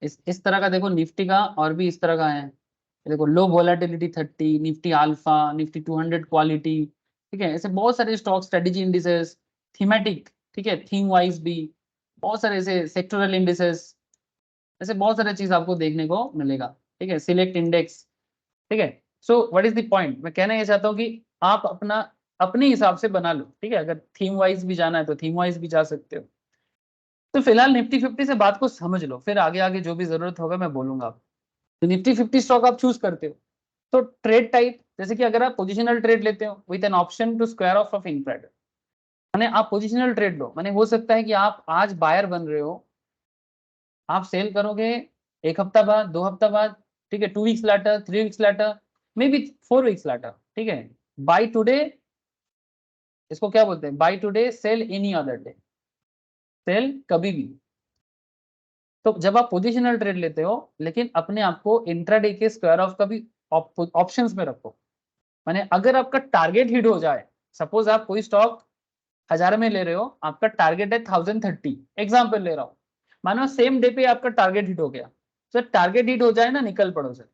इस तरह का देखो निफ्टी का, और भी इस तरह का है। देखो low volatility 30, Nifty alpha, Nifty 200 quality. ठीक है, ऐसे बहुत सारे स्टॉक, स्ट्रेटेजी इंडिसेस, थीमेटिक, ठीक है, थीम वाइज भी बहुत सारे ऐसे सेक्टोरल इंडिसेस, ऐसे बहुत सारे चीज आपको देखने को मिलेगा। ठीक है, सिलेक्ट इंडेक्स। ठीक है, so what is the point, मैं कहना ये चाहता हूँ कि आप अपना अपने हिसाब से बना लो। ठीक है, अगर थीम वाइज भी जाना है तो थीम वाइज भी जा सकते हो। तो फिलहाल निफ्टी 50 से बात को समझ लो, फिर आगे आगे जो भी जरूरत होगा मैं बोलूंगा आपको। तो निफ्टी 50 स्टॉक आप चूज करते हो, तो ट्रेड टाइप, जैसे कि अगर आप पोजिशनल ट्रेड लेते हो with an option to square off off intraday, माने आप पोजिशनल ट्रेड लो, माने हो सकता है कि आप आज बायर बन रहे हो, आप सेल करोगे एक हफ्ता बाद, 2 हफ्ता बाद, ठीक है, 2 weeks later, 3 weeks later, may be 4 weeks later. ठीक है, बाय टुडे, इसको क्या बोलते हैं, buy today sell any other day, sell कभी भी। तो जब आप पोजिशनल ट्रेड लेते हो, लेकिन अपने आप को इंट्राडे के स्क्वायर ऑफ का भी ऑप्शंस में रखो। माने अगर आपका टारगेट हिट हो जाए, सपोज आप कोई स्टॉक 1000 में ले रहे हो, आपका टारगेट है 1030, एग्जाम्पल ले रहा हूँ, मानो सेम डे पे आपका टारगेट हिट हो गया, सर टारगेट हिट हो जाए ना, निकल पड़ो सर।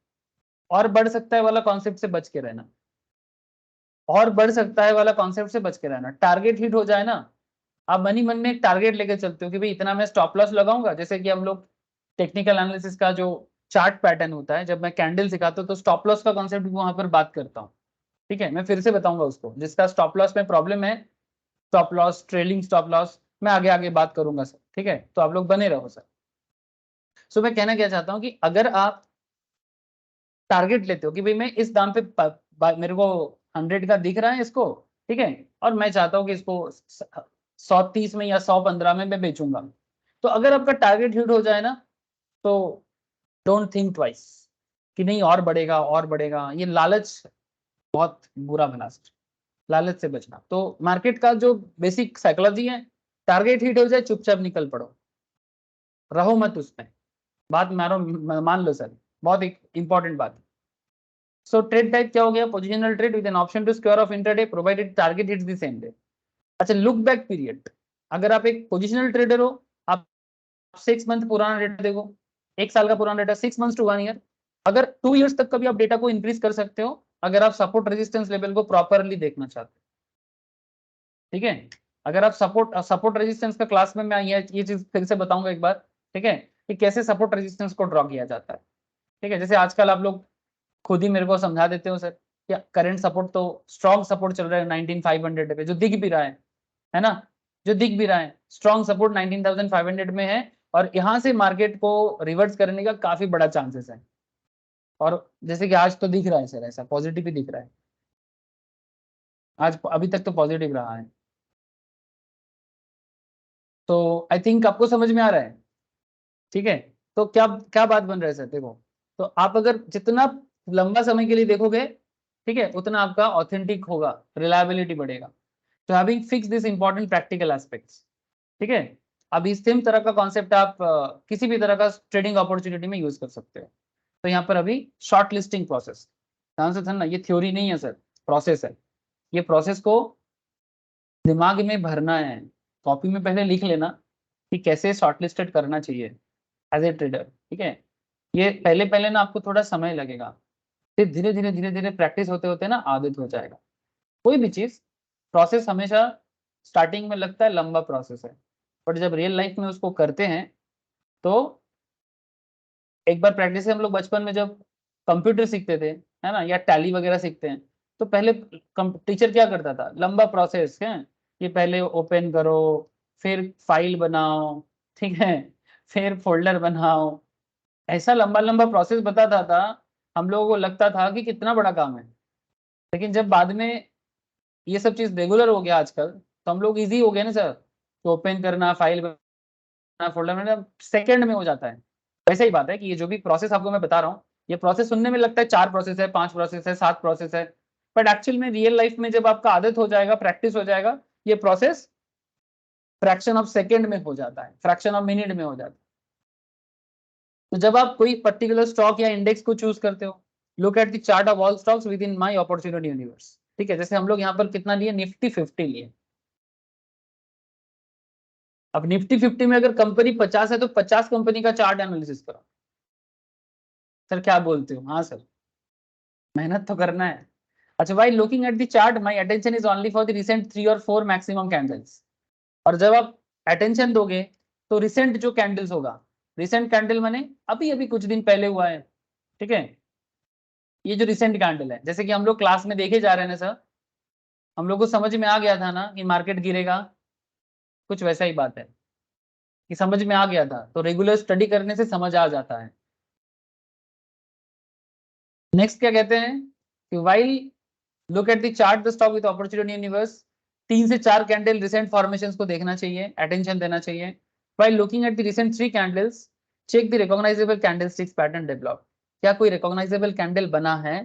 और बढ़ सकता है वाला कॉन्सेप्ट से बच के रहना, और बढ़ सकता है वाला कॉन्सेप्ट से बच के रहना। टारगेट हिट हो जाए ना, आप मन ही मन में एक टारगेट लेके चलते हो कि भाई इतना मैं स्टॉप लॉस लगाऊंगा। जैसे कि हम लोग टेक्निकल एनालिसिस का जो चार्ट पैटर्न होता है, जब मैं कैंडल सिखाता हूँ तो स्टॉप लॉस का कॉन्सेप्ट भी वहां पर बात करता हूँ। ठीक है, मैं फिर से बताऊंगा उसको, जिसका स्टॉप लॉस में प्रॉब्लम है, stop loss, trailing stop loss, मैं आगे आगे बात करूंगा सर। ठीक है, तो आप लोग बने रहो सर। सो मैं कहना क्या चाहता हूँ कि अगर आप टारगेट लेते हो कि भाई मैं इस दाम पे मेरे को 100 का दिख रहा है इसको, ठीक है, और मैं चाहता हूँ कि इसको 130 में या 115 में मैं बेचूंगा, तो अगर आपका टारगेट हिट हो जाए ना, तो डोंट थिंक ट्वाइस कि नहीं और बढ़ेगा और बढ़ेगा। ये लालच बहुत बुरा भला सर, लालच से बचना। तो मार्केट का जो बेसिक साइकोलॉजी है, टारगेट हिट हो जाए चुपचाप निकल पड़ो, रहो मत उसमें, बात मारो, मान लो सर, बहुत एक इंपॉर्टेंट बात है। सो ट्रेड टाइप क्या हो गया, positional trade with an option to square off intraday provided target hits the same day. अच्छा, लुक बैक पीरियड, अगर आप एक पोजिशनल ट्रेडर हो, आप 6 मंथ पुराना डेटा देखो, 1 साल का पुराना डेटा, 6 मंथ्स टू 1 ईयर, अगर 2 इयर्स तक का भी आप डेटा को इंक्रीज कर सकते हो, अगर आप सपोर्ट रेजिस्टेंस लेवल को प्रॉपरली देखना चाहते हो। ठीक है, अगर आप सपोर्ट रेजिस्टेंस का क्लास में मैं ये चीज फिर से बताऊंगा एक बार। ठीक है, कि कैसे सपोर्ट रेजिस्टेंस को ड्रॉ किया जाता है। ठीक है, जैसे आजकल आप लोग खुद ही मेरे को समझा देते हो सर, क्या करंट सपोर्ट तो स्ट्रॉन्ग सपोर्ट चल रहा है 19500 पे, जो दिख भी रहा है ना, जो दिख भी रहा है, स्ट्रॉन्ग सपोर्ट 19,500 में है और यहाँ से मार्केट को रिवर्स करने का काफी बड़ा चांसेस है। और जैसे कि आज तो दिख रहा है सर, ऐसा पॉजिटिव ही दिख रहा है, आज अभी तक तो पॉजिटिव रहा है। तो आई थिंक आपको समझ में आ रहा है, ठीक है। तो क्या क्या बात बन रहा है सर, देखो, तो आप अगर जितना लंबा समय के लिए देखोगे, ठीक है, उतना आपका ऑथेंटिक होगा, रिलायबिलिटी बढ़ेगा। तो having fix this important practical aspects, ठीक है। अब इस सेम तरह का कॉन्सेप्ट आप किसी भी तरह का ट्रेडिंग अपॉर्चुनिटी में यूज कर सकते हो। तो यहाँ पर अभी शॉर्ट लिस्टिंग प्रोसेस, ध्यान से सुनना, ये थ्योरी नहीं है सर, प्रोसेस है। ये प्रोसेस को दिमाग में भरना है, कॉपी में पहले लिख लेना कि कैसे शॉर्टलिस्टेड करना चाहिए एज ए ट्रेडर, ठीक है। ये पहले पहले ना आपको थोड़ा समय लगेगा, फिर धीरे धीरे प्रैक्टिस होते होते ना आदत हो जाएगा। कोई भी चीज प्रोसेस हमेशा स्टार्टिंग में लगता है लंबा प्रोसेस है, बट जब रियल लाइफ में उसको करते हैं तो एक बार प्रैक्टिस से, हम लोग बचपन में जब कंप्यूटर सीखते थे, है ना, या टैली वगैरह सीखते हैं, तो पहले टीचर क्या करता था, लंबा प्रोसेस है, ये पहले ओपन करो, फिर फाइल बनाओ, ठीक है, फिर फोल्डर बनाओ, ऐसा लंबा लंबा प्रोसेस बताता था। हम लोगों को लगता था कि कितना बड़ा काम है, लेकिन जब बाद में ये सब चीज रेगुलर हो गया आजकल, तो हम लोग इजी हो गए ना सर, तो ओपन करना, फाइल बनाना, फोल्डर बनाना सेकंड में हो जाता है। वैसे ही बात है कि ये जो भी प्रोसेस आपको मैं बता रहा हूँ, ये प्रोसेस सुनने में लगता है 4 प्रोसेस है, 5 प्रोसेस है, 7 प्रोसेस है, बट एक्चुअल में रियल लाइफ में जब आपका आदत हो जाएगा, प्रैक्टिस हो जाएगा, ये प्रोसेस फ्रैक्शन ऑफ सेकेंड में हो जाता है, फ्रैक्शन ऑफ मिनट में हो जाता है। तो जब आप कोई पर्टिकुलर स्टॉक या इंडेक्स को चूज करते हो, look at the chart of all stocks with in my opportunity universe, ठीक है। जैसे हम लोग यहाँ पर कितना लिए, निफ्टी 50 लिए। अब निफ्टी 50 में अगर कंपनी 50 है तो 50 कंपनी का चार्ट एनालिसिस करो। सर क्या बोलते हो, हाँ सर, मेहनत तो करना है। अच्छा, while looking at the chart my attention is only for the recent 3 और 4 maximum candles। और जब आप अटेंशन दोगे तो रिसेंट जो कैंडल्स होगा, रिसेंट कैंडल माने अभी अभी कुछ दिन पहले हुआ है, ठीक है, ये जो रिसेंट कैंडल है, जैसे कि हम लोग क्लास में देखे जा रहे हैं ना सर, हम लोग को समझ में आ गया था ना कि मार्केट गिरेगा, कुछ वैसा ही बात है कि समझ में आ गया था, तो रेगुलर स्टडी करने से समझ आ जाता है। नेक्स्ट क्या कहते हैं कि while look at the chart the stock with opportunity universe, 3 से 4 कैंडल रिसेंट फॉर्मेशंस को देखना चाहिए, अटेंशन देना चाहिए। While looking at the recent 3 candles check the recognisable candlesticks pattern develop. क्या कोई रिकॉग्नाइजेबल कैंडल बना है,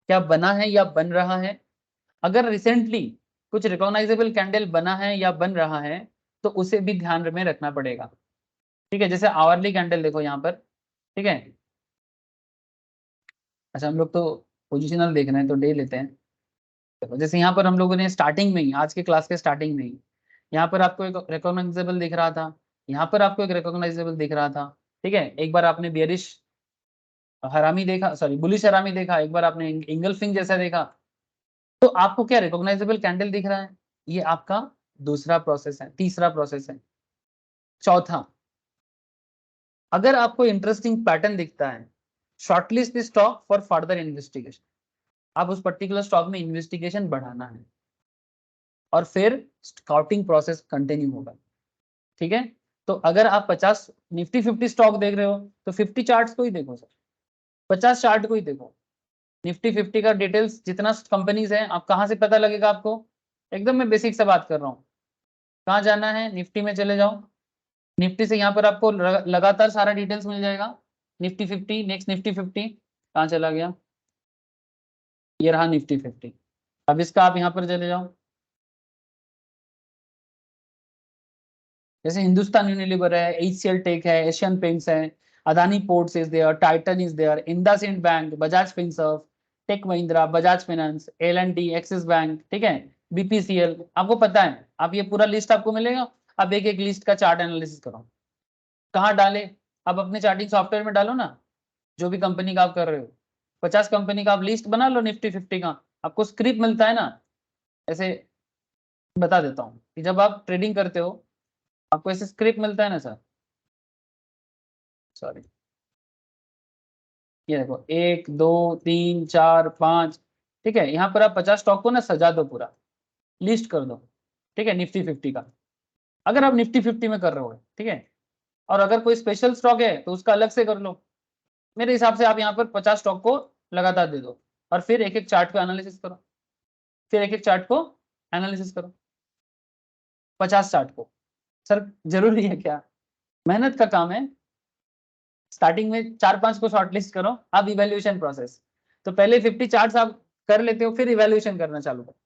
क्या बना है या बन रहा है। अगर रिसेंटली कुछ रिकॉग्नाइजेबल कैंडल बना है या बन रहा है तो उसे भी ध्यान में रखना पड़ेगा, ठीक है। जैसे आवरली कैंडल देखो यहाँ पर, ठीक है। अच्छा, हम लोग तो पोजिशनल देख रहे हैं तो डे लेते हैं। देखो, जैसे यहाँ पर हम लोगों ने स्टार्टिंग में ही, आज के क्लास के स्टार्टिंग में ही, यहाँ पर आपको एक रिकॉग्नाइजेबल दिख रहा था, यहाँ पर आपको एक रिकॉग्नाइजेबल दिख रहा था, ठीक है। एक बार आपने बियरिश हरामी देखा, सॉरी बुलिश हरामी देखा, एक बार आपने इंगल्फिंग जैसा देखा, तो आपको क्या रिकॉग्नाइजेबल कैंडल दिख रहा है, ये आपका दूसरा प्रोसेस है, तीसरा प्रोसेस है। चौथा, अगर आपको इंटरेस्टिंग पैटर्न दिखता है, shortlist the stock for further investigation. आप उस पर्टिकुलर स्टॉक में इन्वेस्टिगेशन बढ़ाना है और फिर स्काउटिंग प्रोसेस कंटिन्यू होगा, ठीक है। तो अगर आप 50 निफ्टी 50 स्टॉक देख रहे हो तो 50 चार्ट्स को ही देखो सर, 50 चार्ट को ही देखो। निफ्टी 50 का डिटेल्स जितना कंपनीज है, आप कहाँ से पता लगेगा आपको, एकदम मैं बेसिक से बात कर रहा हूँ। कहाँ जाना है, निफ्टी में चले जाओ, निफ्टी से यहाँ पर आपको लगातार सारा डिटेल्स मिल जाएगा। निफ्टी 50, नेक्स्ट निफ्टी 50, कहाँ चला गया, ये रहा निफ्टी 50। अब इसका आप यहाँ पर चले जाओ, जैसे हिंदुस्तान यूनिलीवर है, एचसीएल टेक है, एशियन पेंट्स है, Adani Ports is there, Titan is there, IndusInd bank, Bajaj Finserv, tech Mahindra, Bajaj finance, L and T, Axis bank, ठीक है, बीपीसीएल, आपको पता है। आप ये पूरा लिस्ट आपको मिलेगा, अब एक एक लिस्ट का चार्ट एनालिसिस करो। कहाँ डाले, अब अपने चार्टिंग सॉफ्टवेयर में डालो ना, जो भी कंपनी का आप कर रहे हो, 50 कंपनी का आप लिस्ट बना लो निफ्टी 50 का, आपको स्क्रिप्ट मिलता है ना। ऐसे बता देता हूँ कि जब आप ट्रेडिंग करते हो आपको ऐसे स्क्रिप्ट मिलता है ना सर, सॉरी, ये देखो 1 2 3 4 5, ठीक है। यहाँ पर आप 50 स्टॉक को ना सजा दो, पूरा लिस्ट कर दो, ठीक है, निफ्टी 50 का, अगर आप निफ्टी 50 में कर रहे हो, ठीक है, और अगर कोई स्पेशल स्टॉक है तो उसका अलग से कर लो। मेरे हिसाब से आप यहाँ पर 50 स्टॉक को लगातार दे दो और फिर एक एक चार्ट को एनालिसिस करो, फिर एक एक चार्ट को एनालिसिस करो, 50 चार्ट को। सर जरूरी है क्या? मेहनत का काम है। स्टार्टिंग में 4-5 को शॉर्टलिस्ट करो, अब इवैल्यूएशन प्रोसेस। तो पहले 50 चार्ट्स आप कर लेते हो, फिर इवैल्यूएशन करना चालू करो।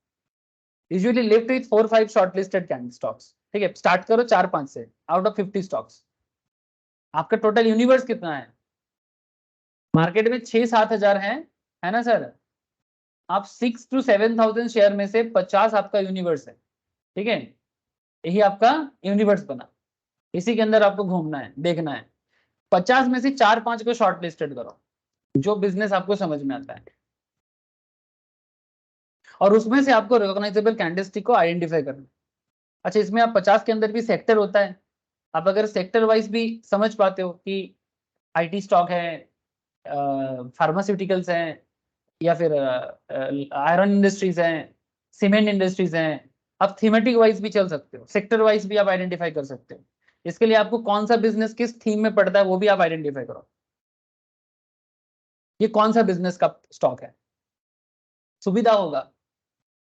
Usually lift with 4-5 shortlisted candidate stocks, ठीक है, स्टार्ट करो 4-5 से आउट ऑफ 50 स्टॉक्स। आपका टोटल यूनिवर्स कितना है? मार्केट में 6-7 हजार है ना सर? आप 6 to 7,000 शेयर में से 50 आपका यूनिवर्स है, ठीक है, यही आपका यूनिवर्स बना, इसी के अंदर आपको घूमना है, देखना है। 50 में से 4-5 को शॉर्ट लिस्टेड करो, जो बिजनेस आपको समझ में आता है, और उसमें से आपको रिकॉग्नाइजेबल कैंडिडेट को आइडेंटिफाई करना। अच्छा, इसमें आप 50 के अंदर भी सेक्टर होता है, आप अगर सेक्टर वाइज भी समझ पाते हो कि आईटी स्टॉक है, फार्मास्यूटिकल्स हैं, या फिर आयरन इंडस्ट्रीज हैं, सीमेंट इंडस्ट्रीज हैं, आप थीमेटिक वाइज भी चल सकते हो, सेक्टर वाइज भी आप आइडेंटिफाई कर सकते हो। इसके लिए आपको कौन सा बिजनेस किस थीम में पड़ता है वो भी आप आइडेंटिफाई करो, ये कौन सा बिजनेस का स्टॉक है, सुविधा होगा,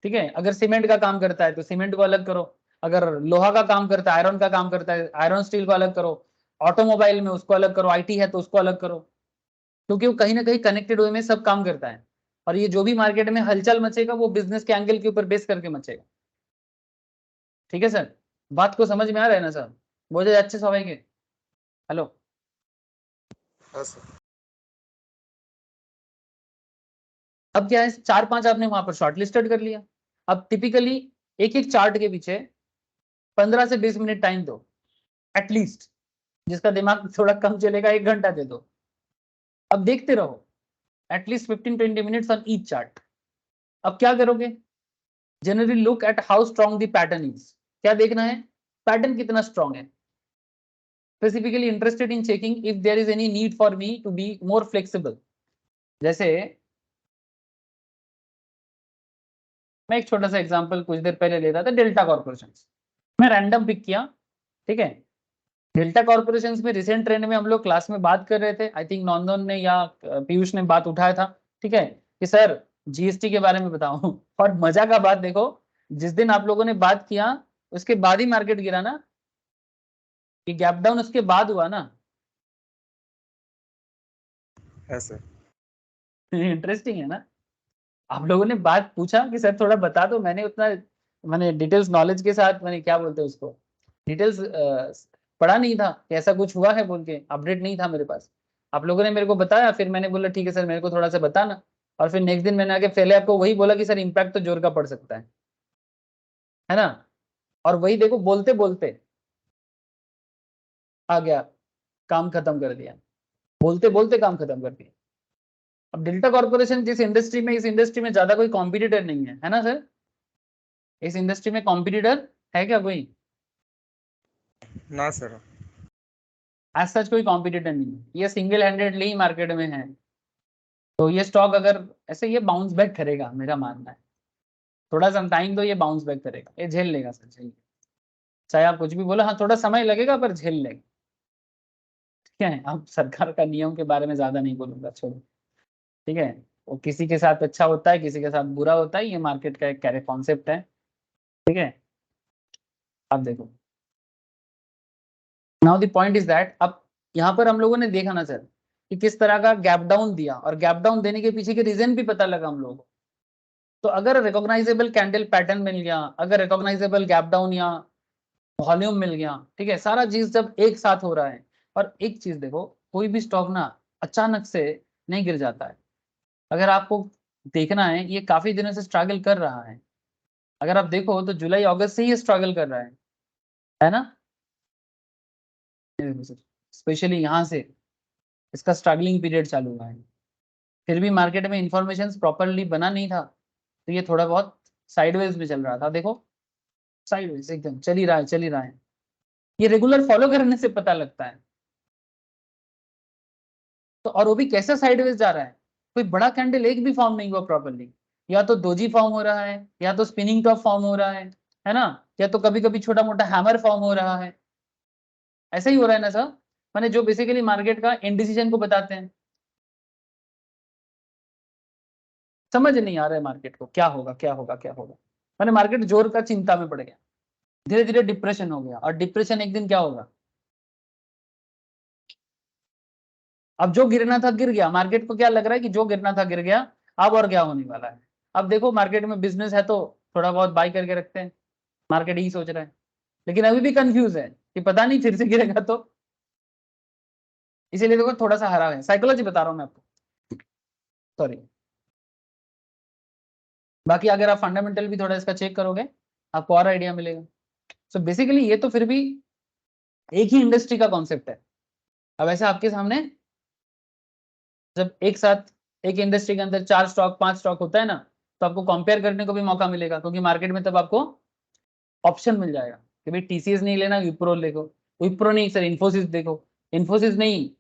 ठीक है। अगर सीमेंट का काम करता है तो सीमेंट को अलग करो, अगर लोहा का काम करता है, आयरन का काम करता है, आयरन स्टील को अलग करो, ऑटोमोबाइल में उसको अलग करो, आईटी है तो उसको अलग करो, क्योंकि वो कहीं ना कहीं कनेक्टेड वे में सब काम करता है। और ये जो भी मार्केट में हलचल मचेगा वो बिजनेस के एंगल के ऊपर बेस करके मचेगा, ठीक है सर। बात को समझ में आ रहा है ना सर? बोझे अच्छे से होंगे। हेलो, हाँ सर। अब क्या है, 4-5 आपने वहां पर शॉर्ट लिस्टेड कर लिया। अब टिपिकली एक एक चार्ट के पीछे 15 से 20 मिनट टाइम दो एटलीस्ट, जिसका दिमाग थोड़ा कम चलेगा 1 घंटा दे दो। अब देखते रहो at least 15-20 minutes on each chart. अब क्या करोगे? Generally look at how strong the pattern is. क्या देखना है? पैटर्न कितना स्ट्रॉन्ग है। Specifically interested in checking if there is any need for me to be more flexible. जैसे मैं एक छोटा सा एग्जांपल कुछ देर पहले ले रहा था, डेल्टा कॉर्पोरेशन, मैं रैंडम पिक किया, ठीक है। डेल्टा कॉर्पोरेशन में रिसेंट ट्रेंड में हम लोग क्लास में बात कर रहे थे, आई थिंक नंदन ने या पीयूष ने बात उठाया था, ठीक है, कि सर जीएसटी के बारे में बताओ। और मजा का बात देखो, जिस दिन आप लोगों ने बात किया उसके बाद ही मार्केट गिरा ना, ये गैप डाउन उसके बाद हुआ ना। है सर। इंटरेस्टिंग है ना। आप लोगों ने बात पूछा कि सर थोड़ा बता दो, मैंने उतना मैंने डिटेल्स नॉलेज के साथ, मैंने क्या बोलते हैं उसको, डिटेल्स पढ़ा नहीं था कि ऐसा कुछ हुआ है बोल के, अपडेट नहीं था मेरे पास। आप लोगों ने मेरे को बताया, फिर मैंने बोला ठीक है सर मेरे को थोड़ा सा बताना, और फिर नेक्स्ट दिन मैंने आके पहले आपको वही बोला कि सर इम्पैक्ट तो जोर का पड़ सकता है ना। और वही देखो बोलते बोलते आ गया, काम खत्म कर दिया, बोलते बोलते काम खत्म कर दिया। अब डेल्टा कॉर्पोरेशन जिस इंडस्ट्री में, इस इंडस्ट्री में ज्यादा कोई कॉम्पिटिटर नहीं है ना सर? इस इंडस्ट्री में कॉम्पिटिटर है क्या कोई? ना सर। एज सच कोई कॉम्पिटिटर नहीं है, ये सिंगल हैंडेडली ही मार्केट में है। तो ये स्टॉक अगर ऐसे, ये बाउंस बैक करेगा, मेरा मानना है, थोड़ा सा टाइम दो, ये बाउंस बैक करेगा, ये झेल लेगा सर, झेल लेगा। चाहे आप कुछ भी बोलो, हाँ थोड़ा समय लगेगा पर झेल लेगा, ठीक है। अब सरकार का नियम के बारे में ज्यादा नहीं बोलूंगा, छोड़ो, ठीक है। वो किसी के साथ अच्छा होता है, किसी के साथ बुरा होता है, ये मार्केट का एक कॉन्सेप्ट है, ठीक है। अब देखो, now the point is that, अब यहाँ पर हम लोगों ने देखा ना सर कि किस तरह का गैप डाउन दिया, और गैप डाउन देने के पीछे के रीजन भी पता लगा हम लोगों को। तो अगर रिकॉग्नाइजेबल कैंडल पैटर्न मिल गया, अगर रिकॉग्नाइजेबल गैप डाउन या वॉल्यूम मिल गया, ठीक है, सारा चीज जब एक साथ हो रहा है। और एक चीज देखो, कोई भी स्टॉक ना अचानक से नहीं गिर जाता है। अगर आपको देखना है, ये काफी दिनों से स्ट्रगल कर रहा है। अगर आप देखो तो जुलाई अगस्त से ही स्ट्रगल कर रहा है ना। स्पेशली यहाँ से इसका स्ट्रगलिंग पीरियड चालू हुआ है। फिर भी मार्केट में इंफॉर्मेशन प्रॉपरली बना नहीं था, तो ये थोड़ा बहुत साइडवेज में चल रहा था। देखो साइडवेज एकदम चल ही रहा है, चल ही रहा है। ये रेगुलर फॉलो करने से पता लगता है। तो और वो भी कैसा साइडवेज जा रहा है, कोई बड़ा कैंडल एक भी फॉर्म नहीं हुआ प्रॉपरली, या तो डोजी फॉर्म हो रहा है, या तो स्पिनिंग टॉप फॉर्म हो रहा है, है ना, या तो कभी कभी छोटा मोटा हैमर फॉर्म हो रहा है, ऐसा ही हो रहा है ना सर, माने जो बेसिकली मार्केट का इंडिसीजन को बताते हैं। समझ नहीं आ रहा है मार्केट को क्या होगा क्या होगा क्या होगा, माने मार्केट जोर का चिंता में पड़ गया, धीरे धीरे डिप्रेशन हो गया, और डिप्रेशन एक दिन क्या होगा, अब जो गिरना था गिर गया, मार्केट को क्या लग रहा है कि जो गिरना था गिर गया, अब और क्या होने वाला है। अब देखो मार्केट में बिजनेस है तो थोड़ा बहुत बाई करके रखते हैं, मार्केट यही सोच रहा है, लेकिन अभी भी कंफ्यूज है कि पता नहीं फिर से गिरेगा तो, इसीलिए देखो थोड़ा सा हरा है, साइकोलॉजी बता रहा हूं मैं आपको, सॉरी। बाकी अगर आप फंडामेंटल भी थोड़ा इसका चेक करोगे आपको और आइडिया मिलेगा। सो बेसिकली ये तो फिर भी एक ही इंडस्ट्री का कॉन्सेप्ट है। अब ऐसे आपके सामने जब एक साथ एक इंडस्ट्री के अंदर 4 स्टॉक 5 स्टॉक होता है ना, तो आपको कंपेयर करने को भी मौका मिलेगा, क्योंकि मार्केट में तब आपको ऑप्शन मिल जाएगा कि भाई टीसीएस नहीं लेना विप्रो देखो, विप्रो नहीं सर इन्फोसिस देखो, इन्फोसिस नहीं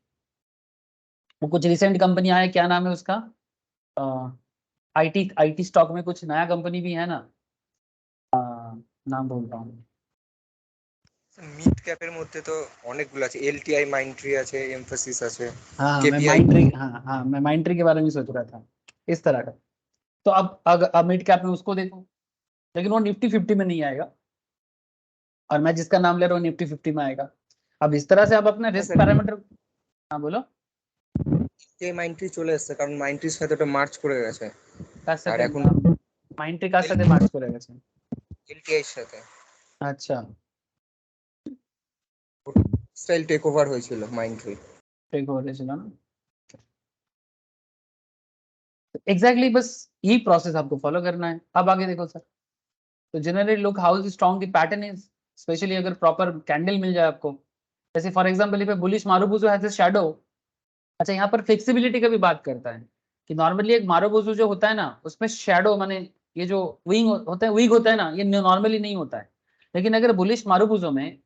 वो कुछ रिसेंट कंपनी आया, क्या नाम है उसका, आईटी आईटी स्टॉक में कुछ नया कंपनी भी है ना, नाम बोल रहा हूँ। মিড ক্যাপের মধ্যে তো অনেকগুলো আছে, এলটিআই মাইন্ডট্রি আছে, এমফাসিস আছে, हाँ मैं কেপিআই। माइंड ट्री, हाँ मैं माइंड ट्री के बारे में सोच रहा था इस तरह का। तो अब मिड कैप में उसको देखो, लेकिन वो निफ्टी 50 में नहीं आएगा, और मैं जिसका नाम ले रहा हूँ निफ्टी 50 में आएगा। अब इस तरह से आप अपने रिस्क सर पैरामीटर, हाँ बोलो, এই মাইন্ডট্রি চলে এসেছে কারণ মাইন্ডট্রির সাথে ওটা মার্চ করে গেছে, কার আর সাথে এখন মাইন্ড ট্রি কার সাথে মার্চ করে গেছে? এলটিআই এর সাথে আচ্ছা স্টাইল টেক ওভার হয়েছিল মাইন্ডট্রি। टेक ओवर ছিল না, एग्जैक्टली बस यही प्रोसेस आपको फॉलो करना है। अब आगे देखो सर, तो generally look how strong the pattern is, specially अगर प्रॉपर कैंडल मिल जाए आपको, जैसे for example if bullish marubozu has a shadow. अच्छा यहाँ पर फ्लेक्सिबिलिटी का भी बात करता है कि नॉर्मली एक मारुबुजू जो होता है ना उसमें शैडो माने ये जो विंग होता है विग होता है ना, ये नॉर्मली नहीं होता है, लेकिन अगर बुलिश मारुबुजो में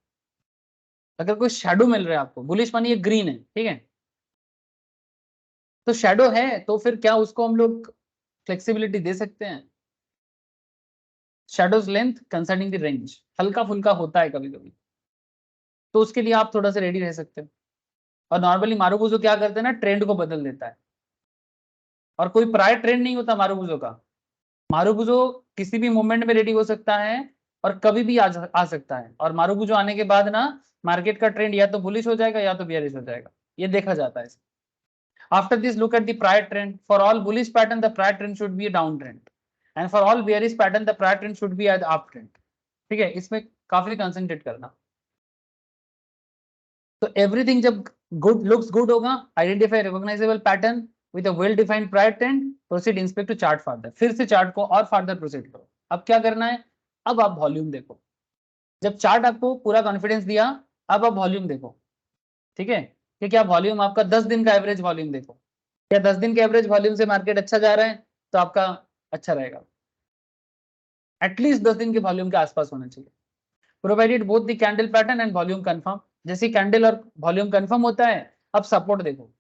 अगर कोई शैडो मिल रहा है आपको, बुलिश मानी ये ग्रीन है, ठीक है, तो शैडो है तो फिर क्या उसको हम लोग फ्लेक्सिबिलिटी दे सकते हैं? Shadows length concerning the range हल्का फुल्का होता है कभी कभी, तो उसके लिए आप थोड़ा सा रेडी रह सकते हो। और नॉर्मली मारुबुजो क्या करते हैं ना, ट्रेंड को बदल देता है, और कोई प्रायर ट्रेंड नहीं होता मारुबुजो का। मारुबुजो किसी भी मोमेंट में रेडी हो सकता है और कभी भी आ सकता है, और मारुबुजो आने के बाद ना मार्केट का ट्रेंड या तो बुलिश हो जाएगा या तो बेयरिश हो जाएगा, ये देखा जाता है। After this, look at the prior trend. For all bullish pattern, the prior trend should be a downtrend, and for all bearish pattern, the prior trend should be an uptrend. ठीक है, इसमें काफी कंसंट्रेट करना। तो everything जब good looks good होगा, identify recognisable pattern with a well defined prior trend, proceed inspect to chart further. फिर से चार्ट को और फर्दर प्रोसीड करो। अब क्या करना है, अब आप वॉल्यूम देखो। जब चार्ट आपको पूरा कॉन्फिडेंस दिया, अब आप वॉल्यूम देखो, ठीक है, कि क्या वॉल्यूम आपका 10 दिन का एवरेज वॉल्यूम देखो, क्या 10 दिन के एवरेज वॉल्यूम से मार्केट अच्छा जा रहा है तो आपका अच्छा रहेगा, एटलीस्ट 10 दिन के वॉल्यूम के आसपास होना चाहिए। Provided both the candle pattern and volume confirm, जैसे कैंडल और वॉल्यूम कंफर्म होता है, अब सपोर्ट देखो।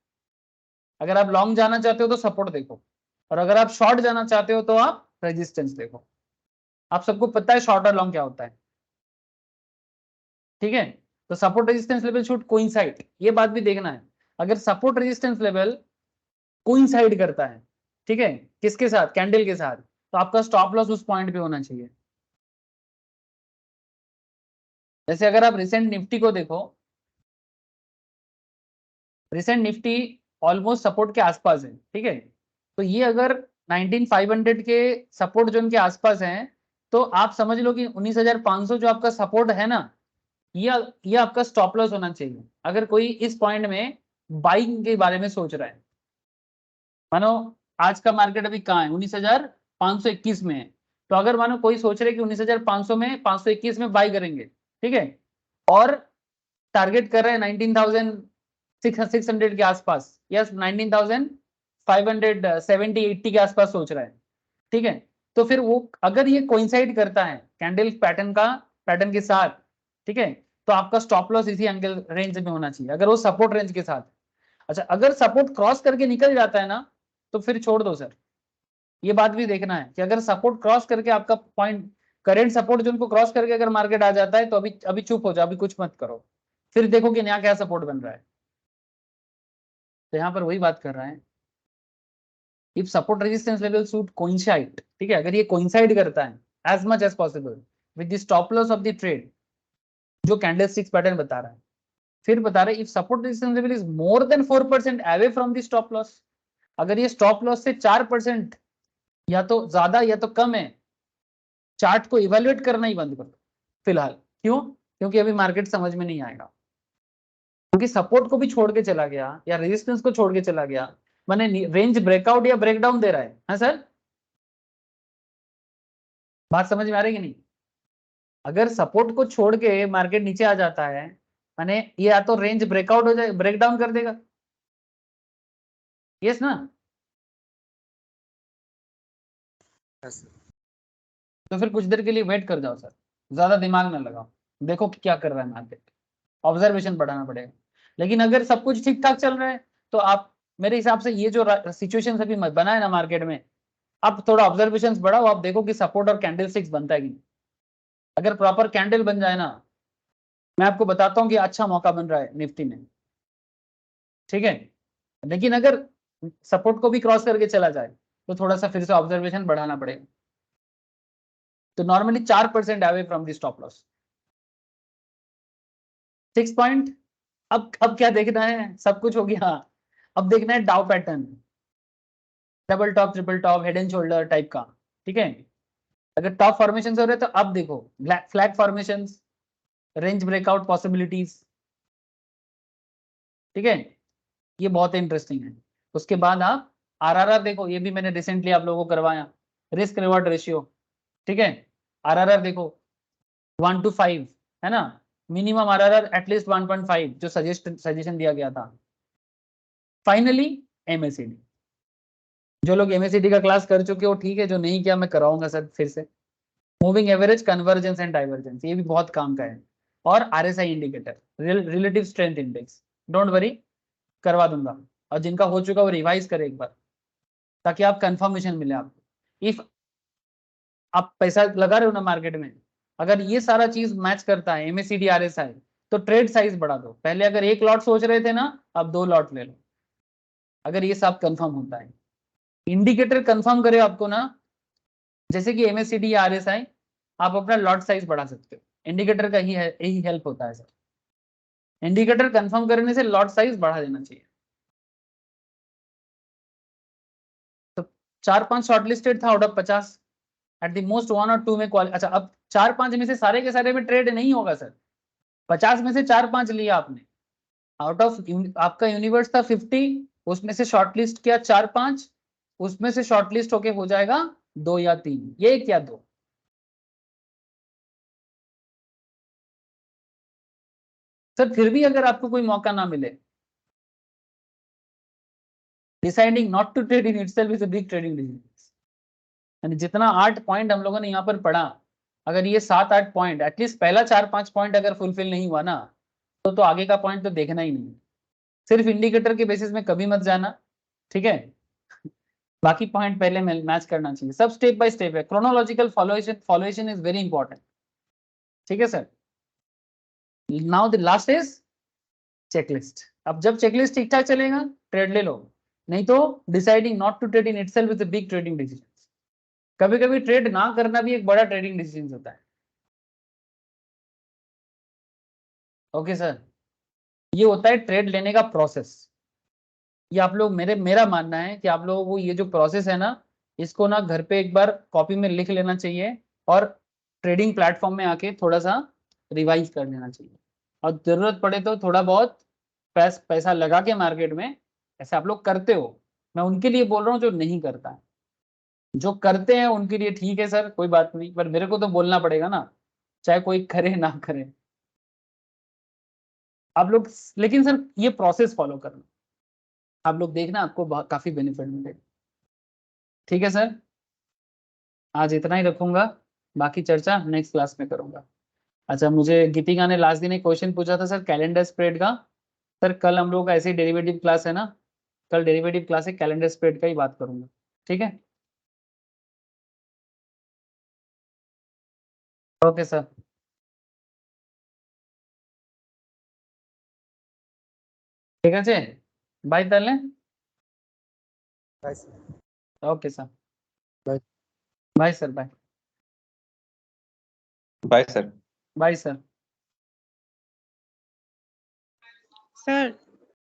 अगर आप लॉन्ग जाना चाहते हो तो सपोर्ट देखो, और अगर आप शॉर्ट जाना चाहते हो तो आप रेजिस्टेंस देखो। आप सबको पता है शॉर्ट और लॉन्ग क्या होता है, ठीक है, तो support resistance level should coincide, ये बात भी देखना है। अगर सपोर्ट रेजिस्टेंस लेवल कोइंसाइड करता है, ठीक है, किसके साथ, कैंडल के साथ, तो आपका स्टॉप लॉस उस पॉइंट पे होना चाहिए। जैसे अगर आप रिसेंट निफ्टी को देखो, रिसेंट निफ्टी ऑलमोस्ट सपोर्ट के आसपास है, ठीक है, तो ये अगर 19500 के सपोर्ट जोन के आसपास है, तो आप समझ लो कि 19500 जो आपका सपोर्ट है ना, ये आपका स्टॉप लॉस होना चाहिए। अगर कोई इस पॉइंट में बाइंग के बारे में सोच रहा है, मानो आज का मार्केट अभी कहाँ है, 19521 में है, तो अगर मानो कोई सोच रहे कि 19500 में 521 में बाई करेंगे, ठीक है, और टारगेट कर रहे हैं 19600 के आसपास या 19570-80 के आसपास सोच रहा है, ठीक है, तो फिर वो अगर ये कोइंसाइड करता है कैंडल पैटर्न के साथ, ठीक है, तो आपका स्टॉप लॉस इसी एंगल रेंज में होना चाहिए, अगर वो सपोर्ट रेंज के साथ। अच्छा अगर सपोर्ट क्रॉस करके निकल जाता है ना, तो फिर छोड़ दो सर, ये बात भी देखना है कि अगर सपोर्ट क्रॉस करके आपका पॉइंट करंट सपोर्ट जोन को क्रॉस करके अगर मार्केट आ जाता है तो अभी चुप हो जाओ, अभी कुछ मत करो, फिर देखो कि नया क्या सपोर्ट बन रहा है। तो यहाँ पर वही बात कर रहा है, if support resistance level should coincide, ठीक है, अगर ये कोइंसाइड करता है as much as possible with the stop loss of the trade जो कैंडलस्टिक्स पैटर्न बता रहा है, फिर बता रहे if support resistance level is more than 4% away from the stop loss, अगर ये स्टॉप लॉस से 4% या तो ज्यादा या तो कम है, चार्ट को इवेल्युएट करना ही बंद कर दो फिलहाल। क्यों? क्योंकि अभी मार्केट समझ में नहीं आएगा, क्योंकि सपोर्ट को भी छोड़ के चला गया या रेजिस्टेंस को छोड़ के चला गया, माने रेंज ब्रेकआउट या ब्रेकडाउन दे रहा है सर, बात समझ में आ रही है कि नहीं? अगर सपोर्ट को छोड़ के मार्केट नीचे आ जाता है, माने ये या तो रेंज ब्रेकआउट हो जाए, ब्रेकडाउन कर देगा, यस ना? Yes, तो फिर कुछ देर के लिए वेट कर जाओ सर, ज्यादा दिमाग ना लगाओ, देखो कि क्या कर रहा है मार्केट, ऑब्जर्वेशन बढ़ाना पड़ेगा। लेकिन अगर सब कुछ ठीक ठाक चल रहा है तो आप, मेरे हिसाब से ये जो सिचुएशन अभी बना है ना मार्केट में, अब थोड़ा ऑब्जर्वेशन बढ़ाओ, आप देखो कि सपोर्ट और कैंडल स्टिक्स बनता है कि नहीं। अगर प्रॉपर कैंडल बन जाए ना, मैं आपको बताता हूँ कि अच्छा मौका बन रहा है निफ्टी में, ठीक है। लेकिन अगर सपोर्ट को भी क्रॉस करके चला जाए तो थोड़ा सा फिर से ऑब्जर्वेशन बढ़ाना पड़ेगा। तो normally 4% away from the stop loss, 6 point. अब क्या देखना है, सब कुछ हो गया, अब देखना है डाउ pattern, double top triple top head and shoulder type का, ठीक है। अगर टॉप फॉर्मेशन हो रहे तो अब देखो flag formation, range breakout possibilities, ठीक है, ये बहुत इंटरेस्टिंग है। उसके बाद आप आरआरआर देखो, ये भी मैंने रिसेंटली आप लोगों को करवाया, रिस्क रिवॉर्ड रेशियो, ठीक है। आरआरआर देखो 1:5 है ना, मिनिमम आरआरआर एटलीस्ट 1.5 जो सजेशन दिया गया था। फाइनली एमएसीडी, जो लोग एमएसीडी का क्लास कर चुके हो ठीक है, जो नहीं किया मैं कराऊंगा सर फिर से। Moving average, convergence and divergence, ये भी बहुत काम का है। और RSI indicator, relative strength index, don't worry करवा दूंगा। और जिनका हो चुका वो रिवाइज करे एक बार, ताकि आप कंफर्मेशन मिले आपको। इफ आप पैसा लगा रहे हो ना मार्केट में, अगर ये सारा चीज मैच करता है एमएसीडी आरएसआई, तो ट्रेड साइज बढ़ा दो। पहले अगर 1 लॉट सोच रहे थे ना, अब 2 लॉट ले लो, अगर ये सब कंफर्म होता है। इंडिकेटर कंफर्म करे आपको ना, जैसे कि एमएसीडी या आरएसआई, आप अपना लॉट साइज बढ़ा सकते हो। इंडिकेटर का ही है, यही हेल्प होता है सर। इंडिकेटर कंफर्म करने से लॉट साइज बढ़ा देना चाहिए। तो 4-5 शॉर्टलिस्टेड था out of 50, at the most 1 और 2 में अच्छा, अब 4-5 में से सारे के सारे में ट्रेड नहीं होगा सर। 50 में से 4-5 लिया आपने, आउट ऑफ आपका यूनिवर्स था 50, उसमें से शॉर्टलिस्ट किया 4-5, उसमें से शॉर्टलिस्ट होके हो जाएगा 2 या 3, ये 1 या 2। सर फिर भी अगर आपको कोई मौका ना मिले, deciding not to trade in itself is a big trading decision. यानी जितना 8 पॉइंट हम लोगों ने यहाँ पर पढ़ा, अगर ये 7-8 पॉइंट, एटलीस्ट पहला 4-5 पॉइंट अगर फुलफिल नहीं हुआ ना, तो आगे का पॉइंट तो देखना ही नहीं। सिर्फ इंडिकेटर के बेसिस में कभी मत जाना, ठीक है। बाकी पॉइंट पहले मैच करना चाहिए, सब स्टेप बाय स्टेप है, क्रोनोलॉजिकल फॉलोएशन इज वेरी इंपॉर्टेंट, ठीक है sir. Now the last is checklist. अब जब चेकलिस्ट ठीक ठाक चलेगा ट्रेड ले लो, नहीं तो deciding not to trade in itself is a big trading decision. कभी कभी ट्रेड ना करना भी एक बड़ा ट्रेडिंग डिसीजन होता है। ओके सर, ये होता है ट्रेड लेने का प्रोसेस। ये आप लोग, मेरा मानना है कि आप लोगों को ये जो प्रोसेस है ना, इसको ना घर पे एक बार कॉपी में लिख लेना चाहिए, और ट्रेडिंग प्लेटफॉर्म में आके थोड़ा सा रिवाइज कर लेना चाहिए। और जरूरत पड़े तो थोड़ा बहुत पैसा लगा के मार्केट में, ऐसे आप लोग करते हो, मैं उनके लिए बोल रहा हूँ जो नहीं करता है। जो करते हैं उनके लिए ठीक है सर, कोई बात नहीं, पर मेरे को तो बोलना पड़ेगा ना, चाहे कोई करे ना करे आप लोग। लेकिन सर ये प्रोसेस फॉलो करना, आप लोग देखना, आपको काफी बेनिफिट मिलेगा, ठीक है सर। आज इतना ही रखूंगा, बाकी चर्चा नेक्स्ट क्लास में करूंगा। अच्छा, मुझे गीतिका ने लास्ट दिन एक क्वेश्चन पूछा था सर कैलेंडर स्प्रेड का। सर कल हम लोग का ऐसे ही डेरिवेटिव क्लास है ना, कल डेरिवेटिव क्लास है, कैलेंडर स्प्रेड का ही बात करूंगा, ठीक है। Okay sir. ঠিক আছে, বাই তাহলে। Okay sir, Bye. Bye sir, bye bye sir. Bye sir. Sir,